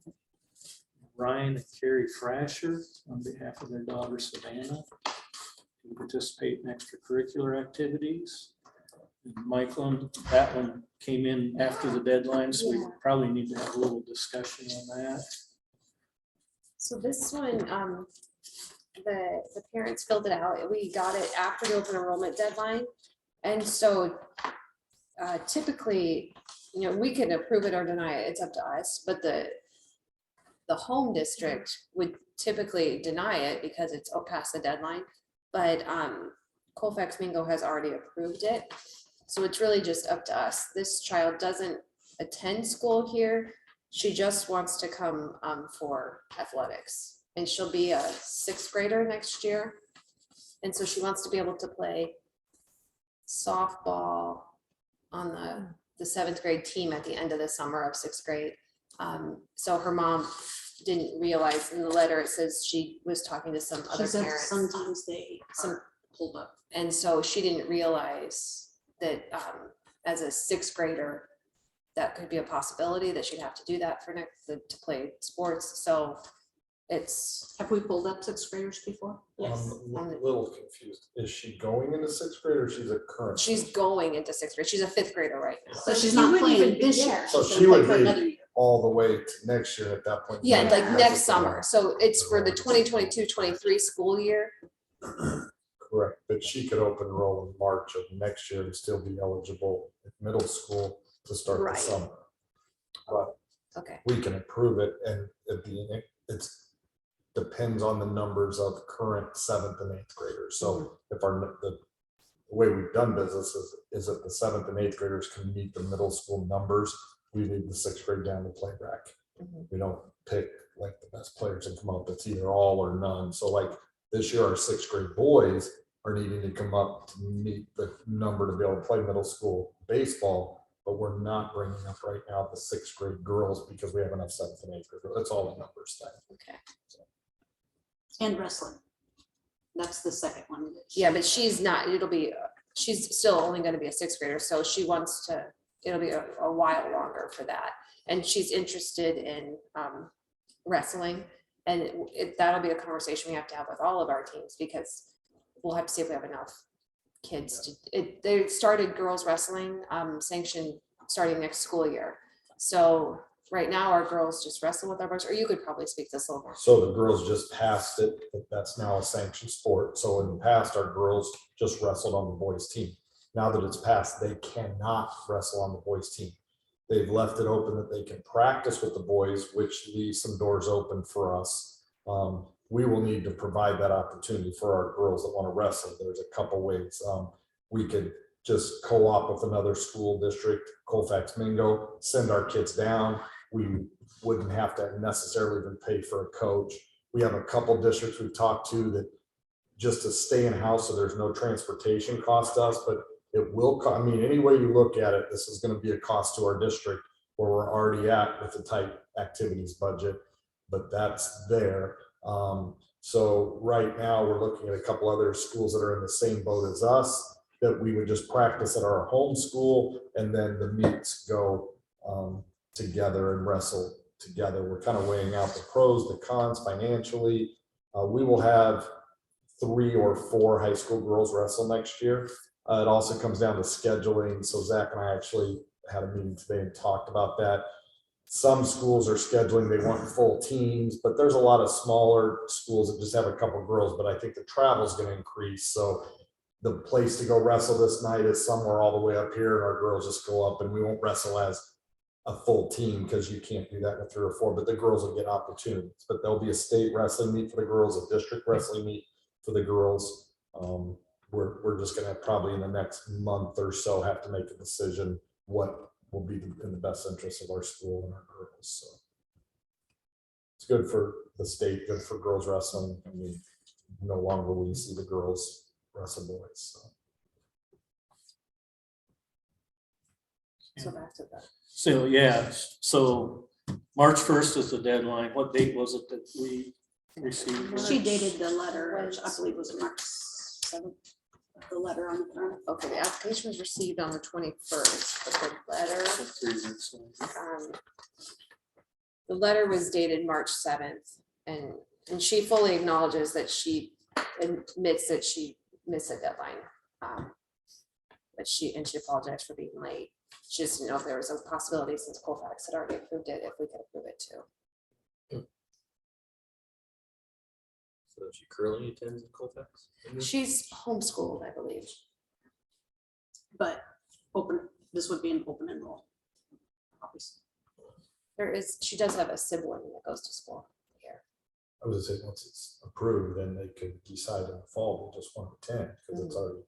Ryan and Carrie Frasher on behalf of their daughter Savannah to participate in extracurricular activities. And Michael, that one came in after the deadline, so we probably need to have a little discussion on that. So this one, the parents filled it out. We got it after the open enrollment deadline. And so typically, we can approve it or deny it. It's up to us. But the home district would typically deny it because it's past the deadline. But Colfax Mingo has already approved it. So it's really just up to us. This child doesn't attend school here. She just wants to come for athletics, and she'll be a 6th grader next year. And so she wants to be able to play softball on the 7th grade team at the end of the summer of 6th grade. So her mom didn't realize in the letter, it says she was talking to some other parents. Sometimes they pulled up. And so she didn't realize that as a 6th grader, that could be a possibility that she'd have to do that for to play sports. So it's. Have we pulled up 6th graders before? Yes. I'm a little confused. Is she going into 6th grade or she's a current? She's going into 6th grade. She's a 5th grader right now. So she's she not wouldn't playing even be this there. year. So she's she gonna would play for be another year. all the way to next year at that point. Yeah, like That's next the summer. So it's for the 2022-23 school year. Correct, but she could open enroll in March of next year and still be eligible at middle school to start the Right. summer. But Okay. we can approve it, and it's depends on the numbers of current 7th and 8th graders. So if the way we've done business is that the 7th and 8th graders can meet the middle school numbers, we leave the 6th grade down the play rack. We don't pick like the best players and come up. It's either all or none. So like this year, our 6th grade boys are needing to come up to meet the number to be able to play middle school baseball, but we're not bringing up right now the 6th grade girls because we have enough 7th and 8th grade. That's all the numbers thing. Okay. And wrestling. That's the second one. Yeah, but she's not, she's still only gonna be a 6th grader, so she wants to, it'll be a while longer for that. And she's interested in wrestling, and that'll be a conversation we have to have with all of our teams, because we'll have to see if we have enough kids they started girls wrestling sanction starting next school year. So right now our girls just wrestle with our boys, or you could probably speak this a little more. So the girls just passed it, but that's now a sanctioned sport. So in the past, our girls just wrestled on the boys team. Now that it's passed, they cannot wrestle on the boys team. They've left it open that they can practice with the boys, which leaves some doors open for us. We will need to provide that opportunity for our girls that want to wrestle. There's a couple ways. We could just co-op with another school district, Colfax Mingo, send our kids down. We wouldn't have to necessarily even pay for a coach. We have a couple districts we've talked to that just to stay in house, so there's no transportation cost to us, but it will, I mean, any way you look at it, this is going to be a cost to our district where we're already at with the tight activities budget, but that's there. So right now we're looking at a couple other schools that are in the same boat as us, that we would just practice at our home school, and then the meets go together and wrestle together. We're kind of weighing out the pros, the cons financially. We will have 3 or 4 high school girls wrestle next year. It also comes down to scheduling. So Zach and I actually had a meeting today and talked about that. Some schools are scheduling, they want full teams, but there's a lot of smaller schools that just have a couple of girls, but I think the travel is going to increase. So the place to go wrestle this night is somewhere all the way up here, and our girls just go up, and we won't wrestle as a full team because you can't do that in a 3 or 4, but the girls will get opportunities. But there'll be a state wrestling meet for the girls, a district wrestling meet for the girls. We're just going to probably in the next month or so have to make a decision what will be in the best interest of our school and our girls. So it's good for the state, good for girls wrestling. I mean, no longer will you see the girls wrestle boys. So back to that. So, yeah, so March 1st is the deadline. What date was it that we received? She dated the letter, which I believe was March 7th, the letter on the front. Okay, the application was received on the 21st, but the letter, the letter was dated March 7th, and she fully acknowledges that she admits that she missed a deadline. But she apologized for being late. She just didn't know if there was a possibility, since Colfax had already approved it, if we could approve it too. So she currently attends Colfax? She's homeschooled, I believe. But this would be an open enroll. Obviously. She does have a sibling that goes to school here. I was gonna say, once it's approved, then they could decide in the fall, they just want to attend, because it's already,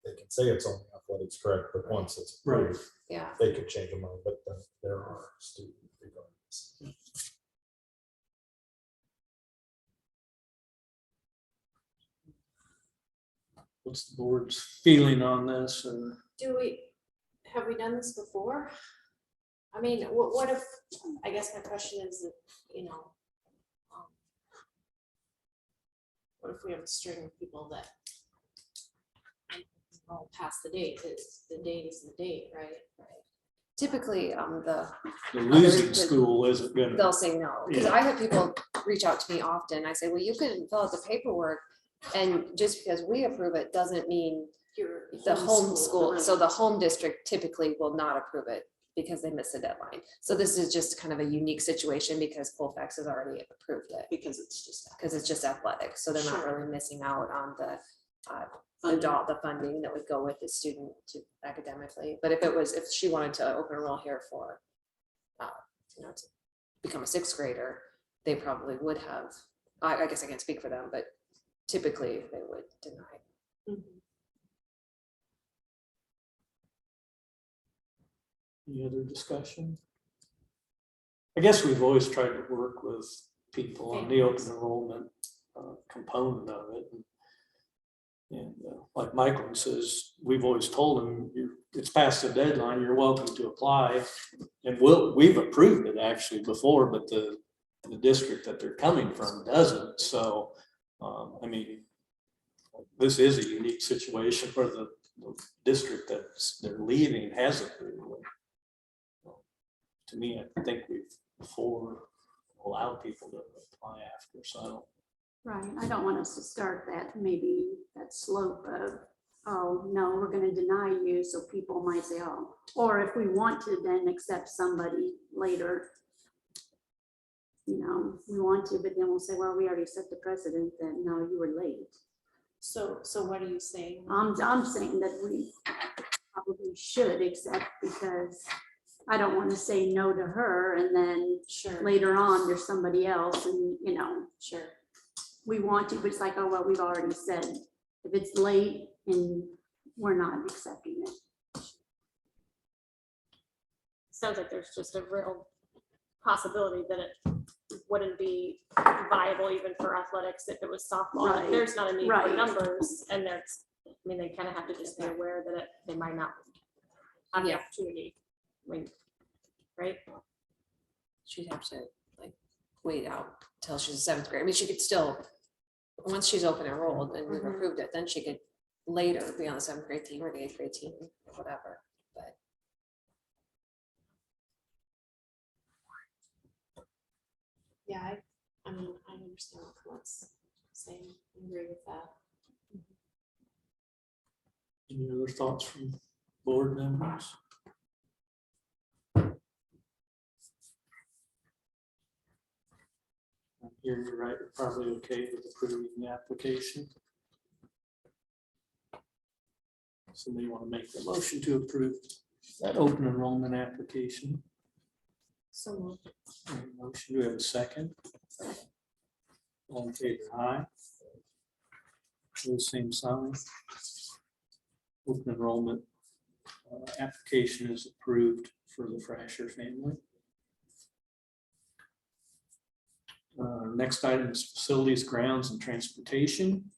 they can say it's only athletics, correct, but once it's approved, Yeah. they could change their mind, but then there are students regardless. What's the board's feeling on this? Or Have we done this before? I mean, what if, I guess my question is, that, you know, what if we have a string of people that all past the date, the date is the date, right? Typically, the losing the- school isn't gonna. they'll say no, because Yeah. I have people reach out to me often. I say, well, you can fill out the paperwork, and just because we approve it doesn't mean Your the home school, so the home district typically will not approve it because they missed the deadline. So this is just kind of a unique situation because Colfax has already approved it, Because it's just athletics, so they're not Sure. really missing out on the funding. the funding that would go with the student to academically. But if she wanted to open enroll here for, to become a sixth grader, they probably would have, I guess I can't speak for them, but typically they would deny. Any other discussion? I guess we've always tried to work with people on the open enrollment component of it. And like Michael says, we've always told them, it's past the deadline, you're welcome to apply. And we've approved it actually before, but the district that they're coming from doesn't. So, I mean, this is a unique situation where the district that they're leaving has approved it. To me, I think we've before allowed people to apply after, so I don't. Right, I don't want us to start maybe that slope of, oh, no, we're gonna deny you, so people might say, oh, or if we want to then accept somebody later, we want to, but then we'll say, well, we already set the precedent that no, you were late. So what are you saying? I'm saying that we probably should accept, because I don't want to say no to her and then Sure. later on there's somebody else and, Sure. we want to, but it's like, oh, well, we've already said, if it's late and we're not accepting it. Sounds like there's just a real possibility that it wouldn't be viable even for athletics if it was softball. Like, Right. there's not a need for Right. numbers, and they kind of have to just be aware that they might not have the opportunity. Right? She'd have to wait out till she's seventh grade. I mean, she could still, once she's open enrolled and we've approved it, then she could later be on the seventh grade team or the eighth grade team, or whatever. But Yeah, I mean, I understand what Colette's saying. I agree with that. Any other thoughts from board members? Here, you're right, you're probably okay with approving the application. Somebody want to make the motion to approve that open enrollment application? So Motion, do we have a second? All in favor, aye. Those same sign. Open enrollment application is approved for the Frasher family. Next item is facilities, grounds, and transportation.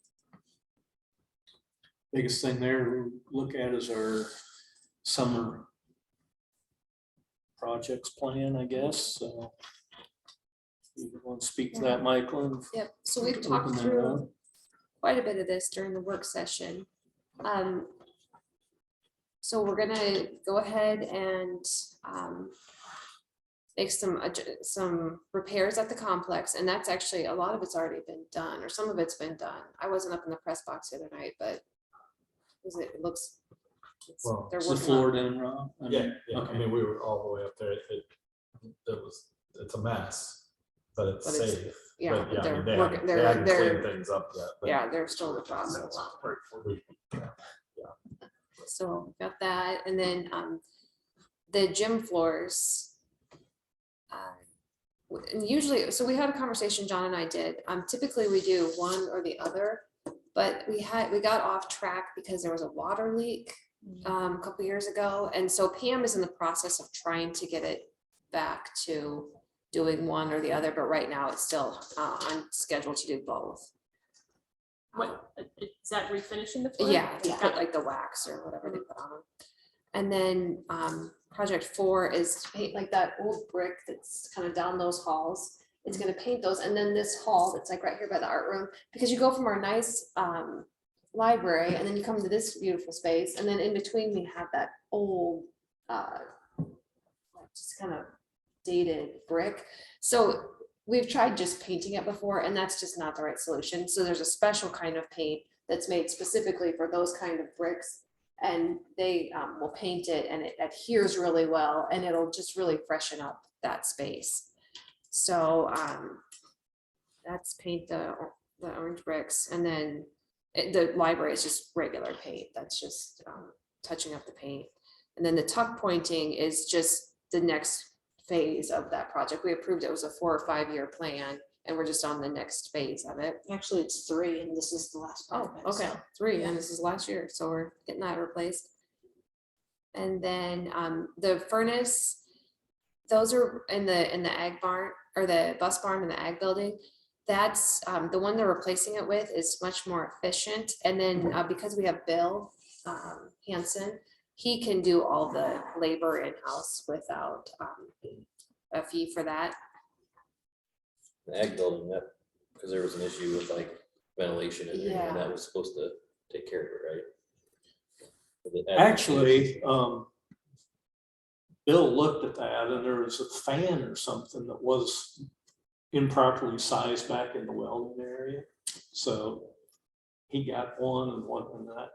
Biggest thing there we look at is our summer projects plan, I guess. So you want to speak to that, Michael? yep, so we've Open talked that through up. quite a bit of this during the work session. So we're gonna go ahead and make some repairs at the complex, and that's actually, a lot of it's already been done, or some of it's been done. I wasn't up in the press box the other night, but it looks, Well, they're Is the working floor on. done, Rob? I mean, Yeah, yeah, I okay. mean, we were all the way up there, it's a mess, but it's But it's- safe. yeah, But but I they're mean, they working- haven't- they're- they haven't they're- cleaned things up yet. but- Yeah, they're still in the process. So got that, and then the gym floors. And usually, so we had a conversation, John and I did. Typically we do one or the other, but we got off track because there was a water leak a couple years ago, and so Pam is in the process of trying to get it back to doing one or the other, but right now it's still on schedule to do both. What, is that refinishing the floor? Yeah, to put like the wax or whatever they put on them. And then project 4 is to paint like that old brick that's kind of down those halls. It's gonna paint those, and then this hall that's like right here by the art room, because you go from our nice library and then you come to this beautiful space, and then in between we have that old just kind of dated brick. So we've tried just painting it before, and that's just not the right solution. So there's a special kind of paint that's made specifically for those kind of bricks, and they will paint it, and it adheres really well, and it'll just really freshen up that space. So that's paint the orange bricks, and then the library is just regular paint. That's just touching up the paint. And then the tuck pointing is just the next phase of that project. We approved it was a 4 or 5 year plan, and we're just on the next phase of it. Actually, it's 3, and this is the last part Oh, of it. okay, so. 3, and this is last year, so we're getting that replaced. And then the furnace, those are in the ag barn, or the bus barn in the ag building. That's the one they're replacing it with is much more efficient. And then because we have Bill Hansen, he can do all the labor in-house without a fee for that. The ag building, that, because there was an issue with like ventilation in there, and that was supposed to take care of it, right? For the ag- Actually, Bill looked at that and there was a fan or something that was improperly sized back in the welding area. So he got one and that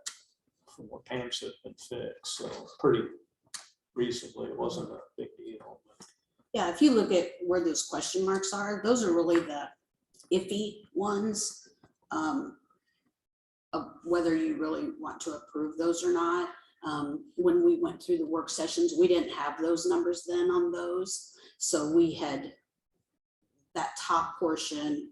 from what Pam said had been fixed. So pretty recently, it wasn't a big deal. Yeah, if you look at where those question marks are, those are really the iffy ones. Of whether you really want to approve those or not. When we went through the work sessions, we didn't have those numbers then on those. So we had that top portion,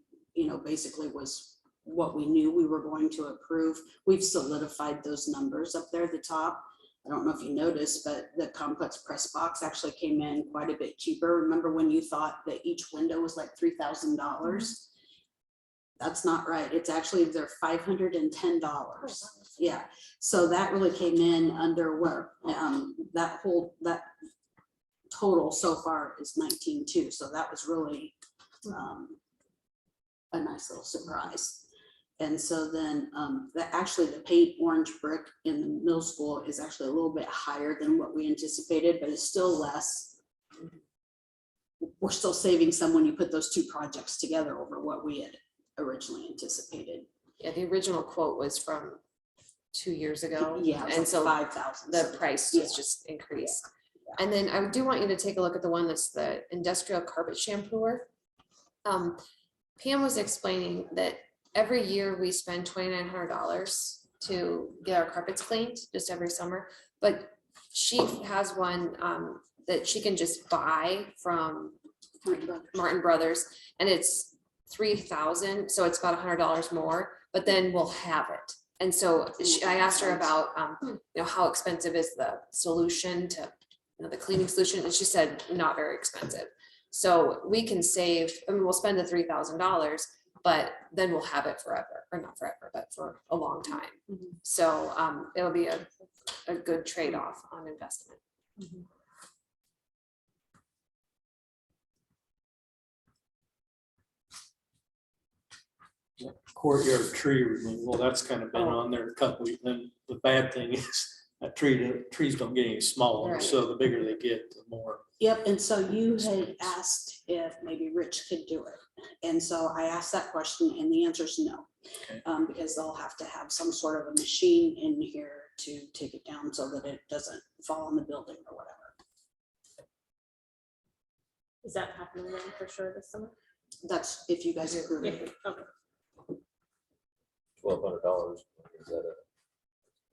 basically was what we knew we were going to approve. We've solidified those numbers up there at the top. I don't know if you noticed, but the complex press box actually came in quite a bit cheaper. Remember when you thought that each window was like $3,000? That's not right. It's actually they're $510. Yeah. So that really came in under where that total so far is 19.2. So that was really a nice little surprise. And so then actually the paint orange brick in the middle school is actually a little bit higher than what we anticipated, but it's still less. We're still saving some when you put those two projects together over what we had originally anticipated. Yeah, the original quote was from 2 years ago. Yeah, and so 5,000. the price was just increased. And then I do want you to take a look at the one that's the industrial carpet shampooer. Pam was explaining that every year we spend $2,900 to get our carpets cleaned, just every summer. But she has one that she can just buy from Martin Brothers, and it's $3,000, so it's about $100 more, but then we'll have it. And so I asked her about how expensive is the solution to the cleaning solution, and she said not very expensive. So we can save, we'll spend the $3,000, but then we'll have it forever, or not forever, but for a long time. So it'll be a good trade-off on investment. Courtyard tree removal, that's kind of been on there a couple, and then the bad thing is that trees don't get any smaller, Right. so the bigger they get, the more. Yep, and so you had asked if maybe Rich could do it. And so I asked that question and the answer is no. Okay. Because they'll have to have some sort of a machine in here to take it down so that it doesn't fall on the building or whatever. Is that happening then for sure this summer? That's if you guys approve it. Okay. $1,200. Is that a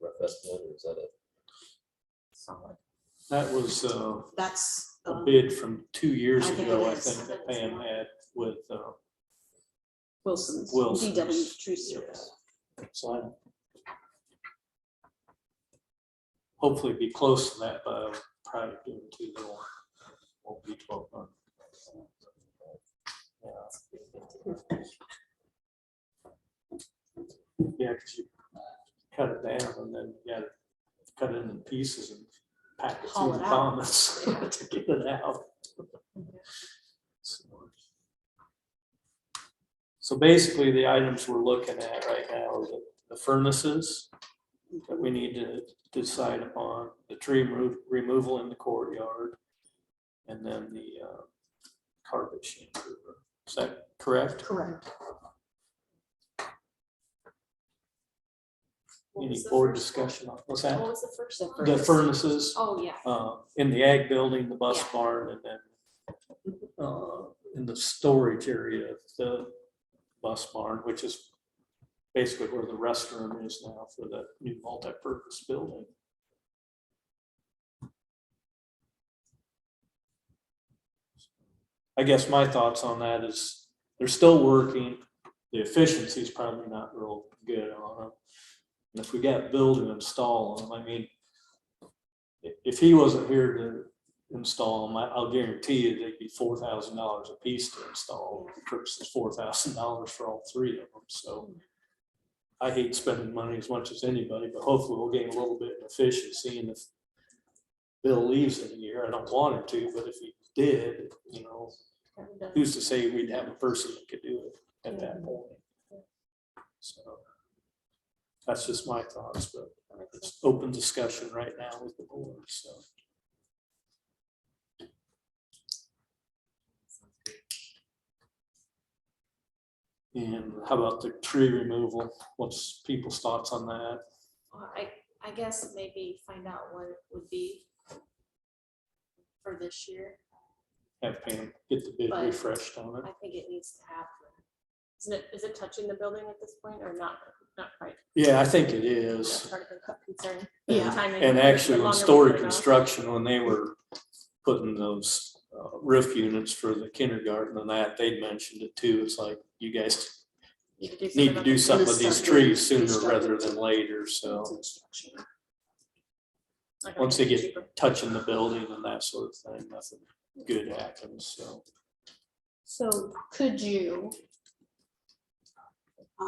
rough estimate or is that a? Solid. That was That's, a bid from 2 years I think ago, it I is. think, that Pam had with Wilson's, Wilson's. DW Tree Service. so I hopefully be close to that, but I'll probably guarantee there won't be 1,200. Yeah, because you cut it down and then you gotta cut it in pieces and pack it Haul through the it out. comments to get it out. So basically, the items we're looking at right now are the furnaces that we need to decide upon, the tree removal in the courtyard, and then the carpet shampoo. Is that correct? Correct. What Any was the board first discussion on, what's one? that? What was the first? The furnaces Oh, yeah. in the ag building, the bus Yeah. barn, and then in the storage area of the bus barn, which is basically where the restroom is now for the new multi-purpose building. I guess my thoughts on that is they're still working. The efficiency is probably not real good on them. And if we got Bill to install them, I mean, if he wasn't here to install them, I'll guarantee you they'd be $4,000 a piece to install versus $4,000 for all three of them. So I hate spending money as much as anybody, but hopefully we'll gain a little bit in efficiency. And if Bill leaves in a year, I don't want him to, but if he did, you know, who's to say we'd have a person that could do it at that point? So that's just my thoughts, but it's open discussion right now with the board, so. And how about the tree removal? What's people's thoughts on that? Well, I guess maybe find out what it would be for this year. Have Pam get the bid But refreshed on it? I think it needs to happen. Is it touching the building at this point or not? Not quite. Yeah, I think it That's is. part of the concern. Yeah. Timing, And the actually, when longer we Story put it off. Construction, when they were putting those roof units for the kindergarten and that, they'd mentioned it too. It's like, you guys need to do something with these trees sooner rather than later, so. Once they get touching the building and that sort of thing, nothing good happens, so. So could you?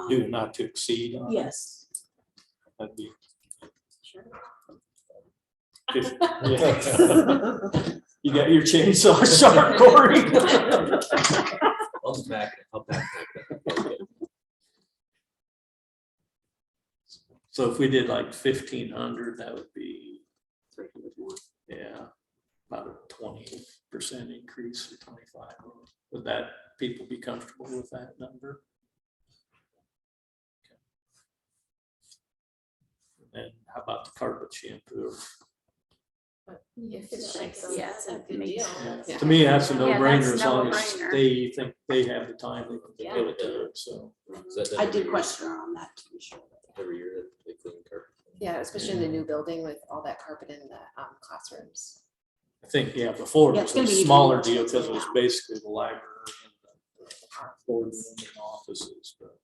Do not to exceed. on it. Yes. That'd be. Sure. Yeah. You got your chainsaw sharp, Corey. I'll just back it. I'll back it. So if we did like 1,500, that would be, 300 more. yeah, about a 20% increase or 25. Would that, people be comfortable with that number? Okay. And how about the carpet shampoo? If it makes sense, Yeah, that's a that good makes deal. Yeah. To me, that's a Yeah, no-brainer that's as long as no-brainer. they think they have the time, they can Yeah. give it to it, so. Is that done I every did year? question her on that to be sure. Every year that they clean carpet. Yeah, especially in the new building with all that carpet in the classrooms. I think, yeah, before Yeah, it it's was gonna a be even smaller more deal because it was expensive now. basically the library and the boardroom and offices, but.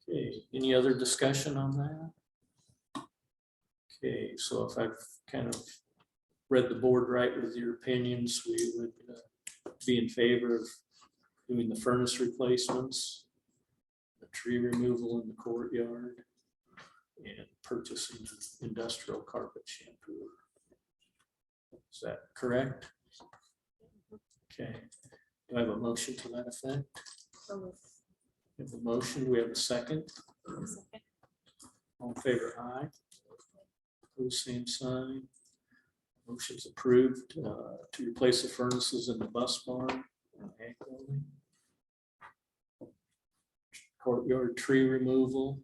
Okay, any other discussion on that? Okay, so if I've kind of read the board right with your opinions, we would be in favor of doing the furnace replacements, the tree removal in the courtyard, and purchasing industrial carpet shampoo. Is that correct? Okay, do I have a motion to that effect? So moved. We have a motion, we have a second. All in favor, aye. Opposed, same sign. Motion's approved to replace the furnaces in the bus barn. and ag building. Courtyard tree removal,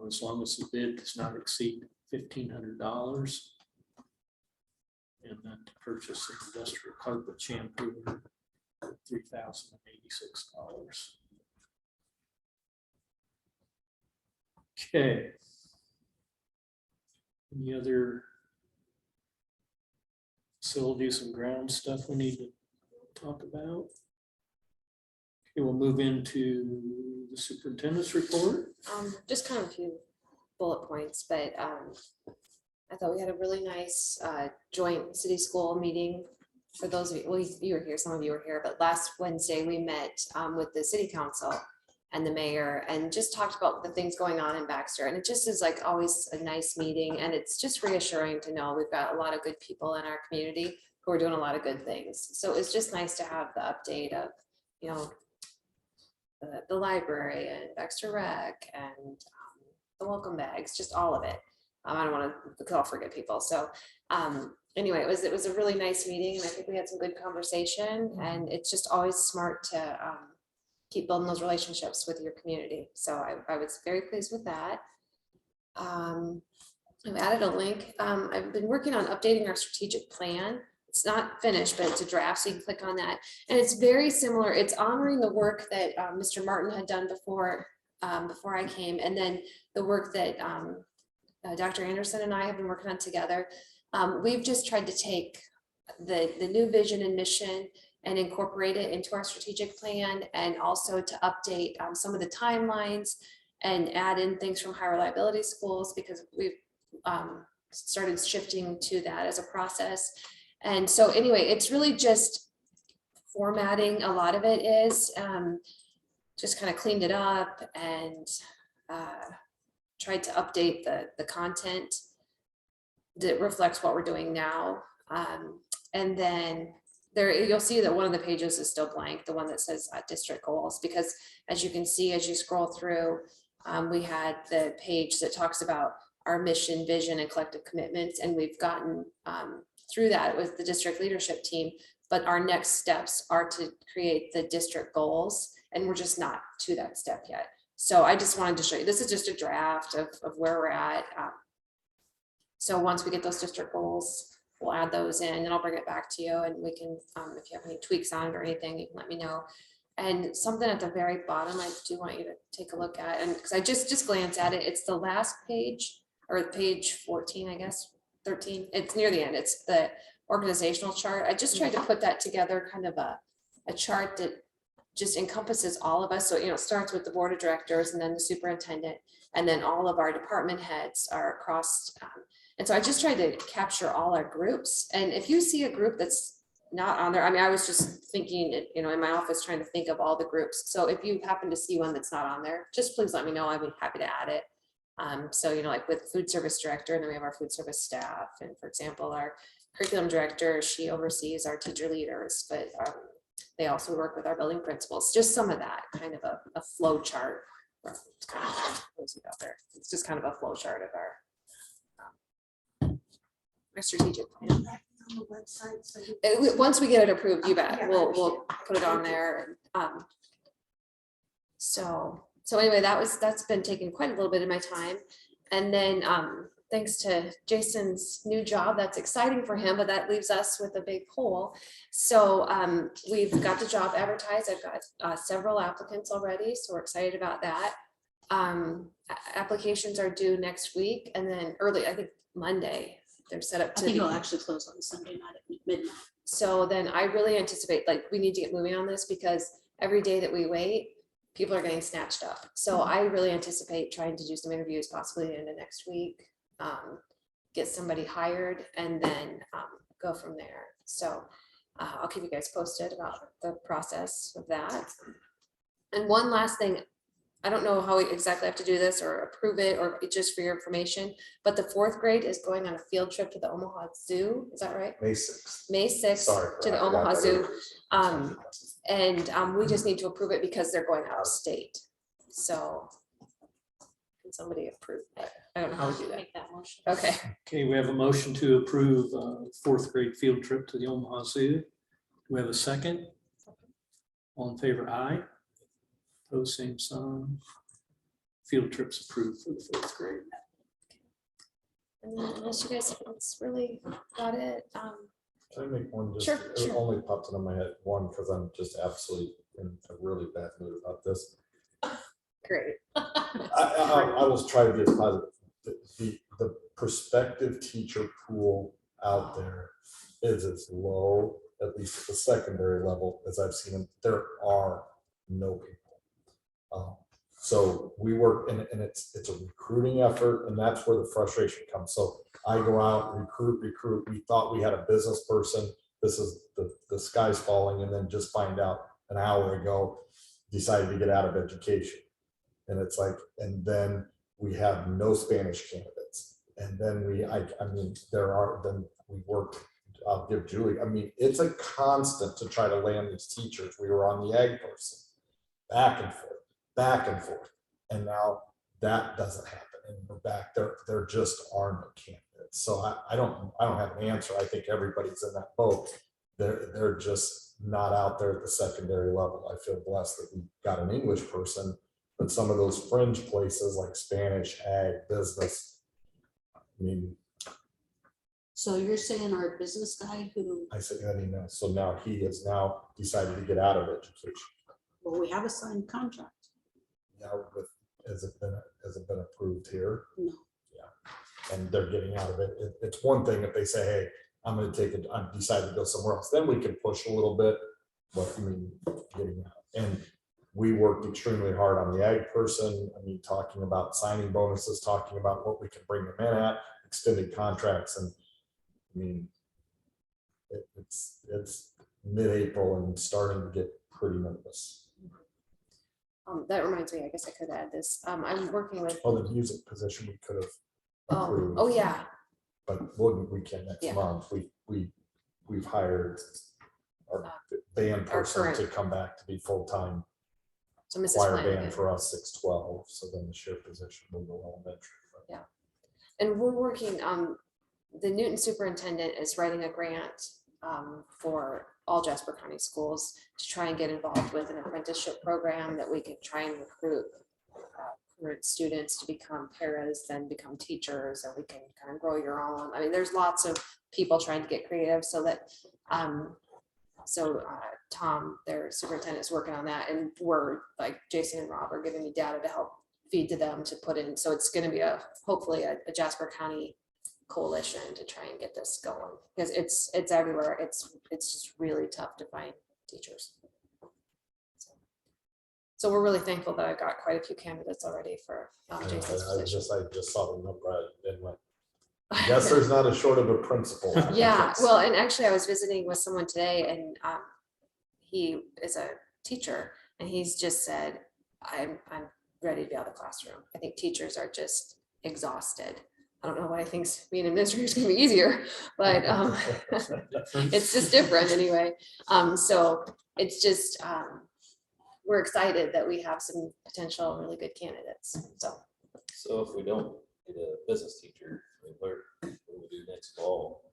as long as the bid does not exceed $1,500. And then to purchase an industrial carpet shampoo, $3,086. Okay. Any other facilities and ground stuff we need to talk about? Okay, we'll move into the superintendent's report. Just kind of a few bullet points, but I thought we had a really nice joint city school meeting. For those of you, well, you were here, some of you were here, but last Wednesday we met with the city council and the mayor and just talked about the things going on in Baxter. And it just is like always a nice meeting. And it's just reassuring to know we've got a lot of good people in our community who are doing a lot of good things. So it's just nice to have the update of, you know, the library and Baxter Rec and the welcome bags, just all of it. I don't want to all forget people. So anyway, it was a really nice meeting and I think we had some good conversation and it's just always smart to keep building those relationships with your community. So I was very pleased with that. I've added a link. I've been working on updating our strategic plan. It's not finished, but it's a draft, so you can click on that. And it's very similar. It's honoring the work that Mr. Martin had done before I came, and then the work that Dr. Anderson and I have been working on together. We've just tried to take the new vision and mission and incorporate it into our strategic plan, and also to update some of the timelines and add in things from high reliability schools, because we've started shifting to that as a process. And so anyway, it's really just formatting. A lot of it is just kind of cleaned it up and tried to update the content that reflects what we're doing now. And then there, you'll see that one of the pages is still blank, the one that says district goals, because as you can see, as you scroll through, we had the page that talks about our mission, vision, and collective commitments. And we've gotten through that with the district leadership team, but our next steps are to create the district goals, and we're just not to that step yet. So I just wanted to show you, this is just a draft of where we're at. So once we get those district goals, we'll add those in and I'll bring it back to you, and we can, if you have any tweaks on it or anything, you can let me know. And something at the very bottom, I do want you to take a look at, and because I just glance at it, it's the last page, or page 14, I guess, 13, it's near the end. It's the organizational chart. I just tried to put that together, kind of a chart that just encompasses all of us. So, you know, it starts with the board of directors and then the superintendent, and then all of our department heads are across. And so I just tried to capture all our groups. And if you see a group that's not on there, I mean, I was just thinking, you know, in my office trying to think of all the groups. So if you happen to see one that's not on there, just please let me know. I'd be happy to add it. So, you know, like with food service director, and then we have our food service staff. And for example, our curriculum director, she oversees our teacher leaders, but they also work with our building principals. Just some of that, kind of a flow chart. It's kind of, it's just kind of a flow chart of our strategic plan. Once we get it approved, you bet, we'll put it on there. So anyway, that's been taking quite a little bit of my time. And then thanks to Jason's new job, that's exciting for him, but that leaves us with a big hole. So we've got the job advertised. I've got several applicants already, so we're excited about that. Applications are due next week, and then early, I think Monday, they're set up to. I think it'll actually close on Sunday night at midnight. So then I really anticipate, like, we need to get moving on this, because every day that we wait, people are getting snatched up. So I really anticipate trying to do some interviews possibly in the next week, get somebody hired, and then go from there. So I'll keep you guys posted about the process of that. And one last thing, I don't know how we exactly have to do this or approve it, or just for your information, but the 4th grade is going on a field trip to the Omaha Zoo. Is that right? May 6th. May 6th Sorry, to the I forgot Omaha that Zoo. earlier. And we just need to approve it because they're going out of state. So can somebody approve that? I don't know how we do that. Make that motion. Okay. Okay, we have a motion to approve fourth grade field trip to the Omaha Zoo. Do we have a second? All in favor, aye. Opposed, same sign. Field trips approved for the fourth grade. And then unless you guys, that's really got it. Can I make one just, Sure, it sure. only popped into my head, one, because I'm just absolutely in a really bad mood about this. Great. I will try to be as positive. The prospective teacher pool out there is as low, at least at the secondary level, as I've seen them. There are no people. So we work, and it's a recruiting effort, and that's where the frustration comes. So I go out, recruit. We thought we had a business person. This is the sky's falling, and then just find out an hour ago, decided to get out of education. And it's like, and then we have no Spanish candidates. And then I mean, then we work, I'll give Julie, I mean, it's a constant to try to land these teachers. We were on the ag person, back and forth. And now that doesn't happen. And we're back there just are no candidates. So I don't have an answer. I think everybody's in that boat. They're just not out there at the secondary level. I feel blessed that we got an English person, but some of those fringe places like Spanish, ag, business, I mean. So you're saying our business guy who, I said, I mean, so now he has now decided to get out of education. well, we have a signed contract. Now, has it been approved here? No. Yeah, and they're getting out of it. It's one thing if they say, hey, I'm going to take it, I've decided to go somewhere else, then we can push a little bit, but I mean, getting out. And we worked extremely hard on the ag person. I mean, talking about signing bonuses, talking about what we can bring them in at, extended contracts. And I mean, it's mid-April and starting to get pretty nervous. That reminds me, I guess I could add this. I'm working with, Oh, the music position we could have approved. oh yeah, But we can next Yeah. month. We've hired our band our person current- to come back to be full-time so Mrs. choir Flanagan. band for us 612. So then the sheriff position will go elementary. Yeah. And we're working, the Newton superintendent is writing a grant for all Jasper County schools to try and get involved with an apprenticeship program that we could try and recruit current students to become paras, then become teachers, and we can kind of grow your own. I mean, there's lots of people trying to get creative so that, Tom, their superintendent, is working on that, and we're like, Jason and Rob are giving me data to help feed to them to put in. So it's going to be hopefully a Jasper County coalition to try and get this going, because it's everywhere. It's just really tough to find teachers. So we're really thankful that I've got quite a few candidates already for Jason's I position. just saw the number and went, I guess there's not a short of a principal. Yeah, well, and actually I was visiting with someone today, and he is a teacher, and he's just said, I'm ready to be out of the classroom. I think teachers are just exhausted. I don't know why he thinks being an administrator is gonna be easier, but it's just different anyway. So it's just, we're excited that we have some potential really good candidates, so. So if we don't get a business teacher, I mean, what do we do next fall?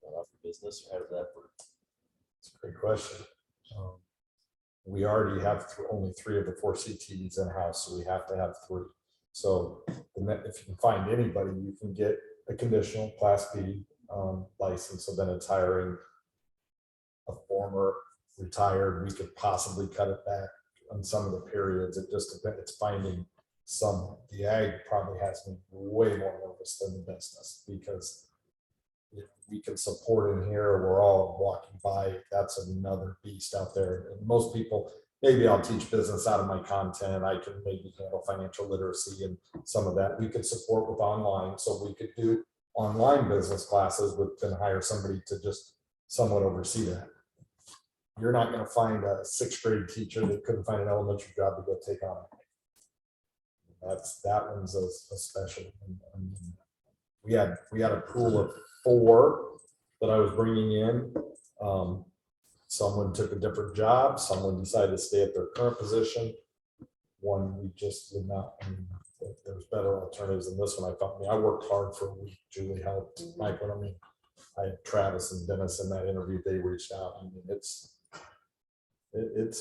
Offer business, or how does that work? It's a great question. We already have only 3 of the 4 CTEs in-house, so we have to have 3. So if you can find anybody, you can get a conditional Class B license. So then it's hiring a former retired. We could possibly cut it back on some of the periods. It just depends. It's finding some. The ag probably has me way more nervous than the business, because we can support in here. We're all walking by. That's another beast out there. And most people, maybe I'll teach business out of my content. I can maybe handle financial literacy and some of that. We could support with online. So we could do online business classes, but then hire somebody to just somewhat oversee that. You're not going to find a 6th grade teacher that couldn't find an elementary job to go take on. That one's a special. I mean, we had a pool of 4 that I was bringing in. Someone took a different job, someone decided to stay at their current position. One, we just did not, I mean, there's better alternatives than this one. I thought, I mean, I worked hard for a week. Julie helped, Mike, I mean, I had Travis and Dennis in that interview, they reached out. I mean, it's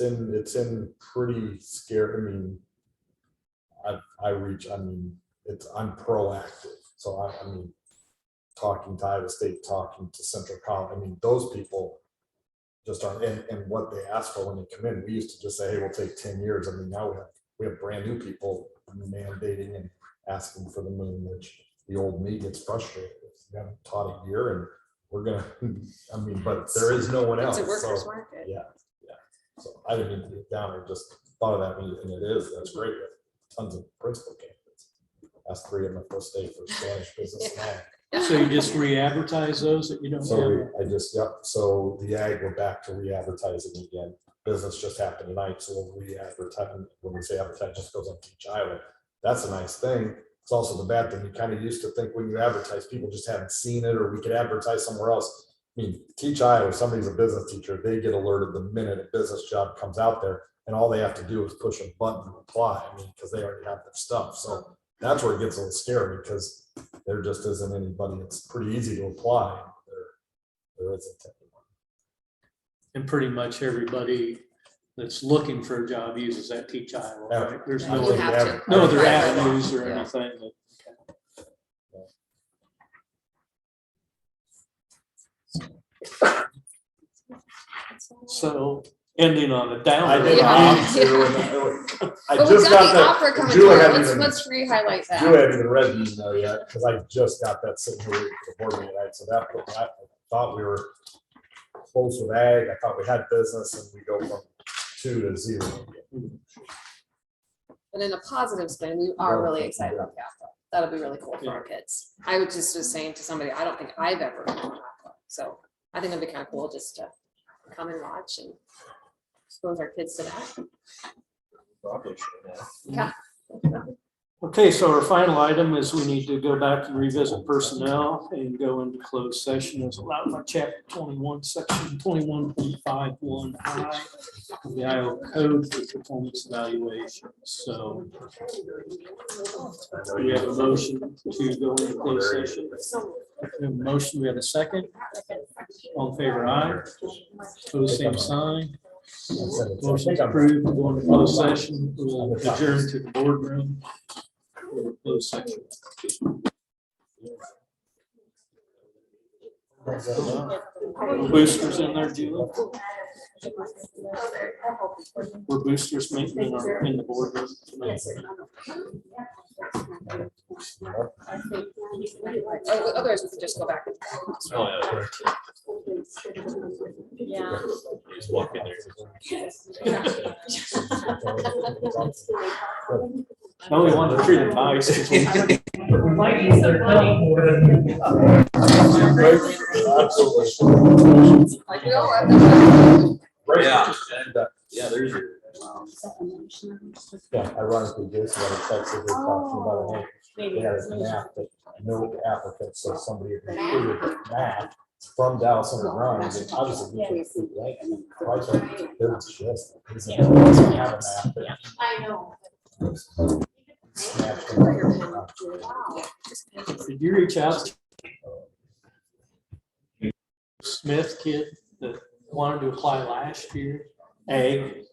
in pretty scary. I mean, I'm proactive. So I mean, talking to Iowa State, talking to Central College, I mean, those people just aren't, and what they ask for when they come in, we used to just say, hey, we'll take 10 years. I mean, now we have brand new people mandating and asking for the moon, which the old me gets frustrated with. We haven't taught a year and we're gonna, I mean, but there is no one else. It's a worker's So, market. yeah. So I didn't mean to get down, I just thought of that, and it is, that's great. We have tons of principal candidates. Asked 3 of them for state for Spanish business and ag. So you just re-advertise those that you don't So have? I just, yep, so the ag, we're back to re-advertising again. Business just happened tonight, so we'll re-advertise. When we say advertise, it just goes on Teach Iowa. That's a nice thing. It's also the bad thing. You kind of used to think when you advertise, people just haven't seen it, or we could advertise somewhere else. I mean, Teach Iowa, somebody's a business teacher, they get alerted the minute a business job comes out there, and all they have to do is push a button and apply. I mean, because they already have their stuff. So that's where it gets a little scary, because there just isn't anybody. It's pretty easy to apply. There isn't anyone. And pretty much everybody that's looking for a job uses that Teach Iowa, right? There's You no have to. no other Right. avenues or Yeah. anything. So ending on a downer. I did Yeah. not too, and I But we've just got the got opera that. coming Julie through. hadn't even- Let's re-highlight that. Julie hadn't even read the email yet, because I just got that sitting here waiting for the board meeting tonight. So I thought we were close with ag. I thought we had business, and we go from 2 to 0. But in a positive spin, we are really excited about Catholic. That'll be really cool for our kids. I was just saying to somebody, I don't think I've ever been to Catholic. So I think it'd be kind of cool just to come and watch and expose our kids to that. Yeah. Okay, so our final item is we need to go back and revisit personnel and go into closed session as allowed by chapter 21, section 21.51I of the Iowa Code for performance evaluation. So we have a motion to go into closed session. We have a motion, we have a second. All in favor, aye. Opposed, same sign. Motion approved, we're going to closed session. We'll adjourn to the boardroom. Closed section. Boosters in there, Julie? Were boosters making in the boardroom? Otherwise, we could just go back. Yeah. Just walk in there. No, we want to treat them nice. Absolutely. Like we all have that. Yeah, yeah, there's your. Yeah, ironically, Jason had a text that they talking about, hey, they had a map that no applicants, so somebody had included math from Dallas Underground, and obviously. We can't do that. Right, so they're just- they don't have a map that I know. snaps them. Did you reach out to Smith kid that wanted to apply last year? Ag.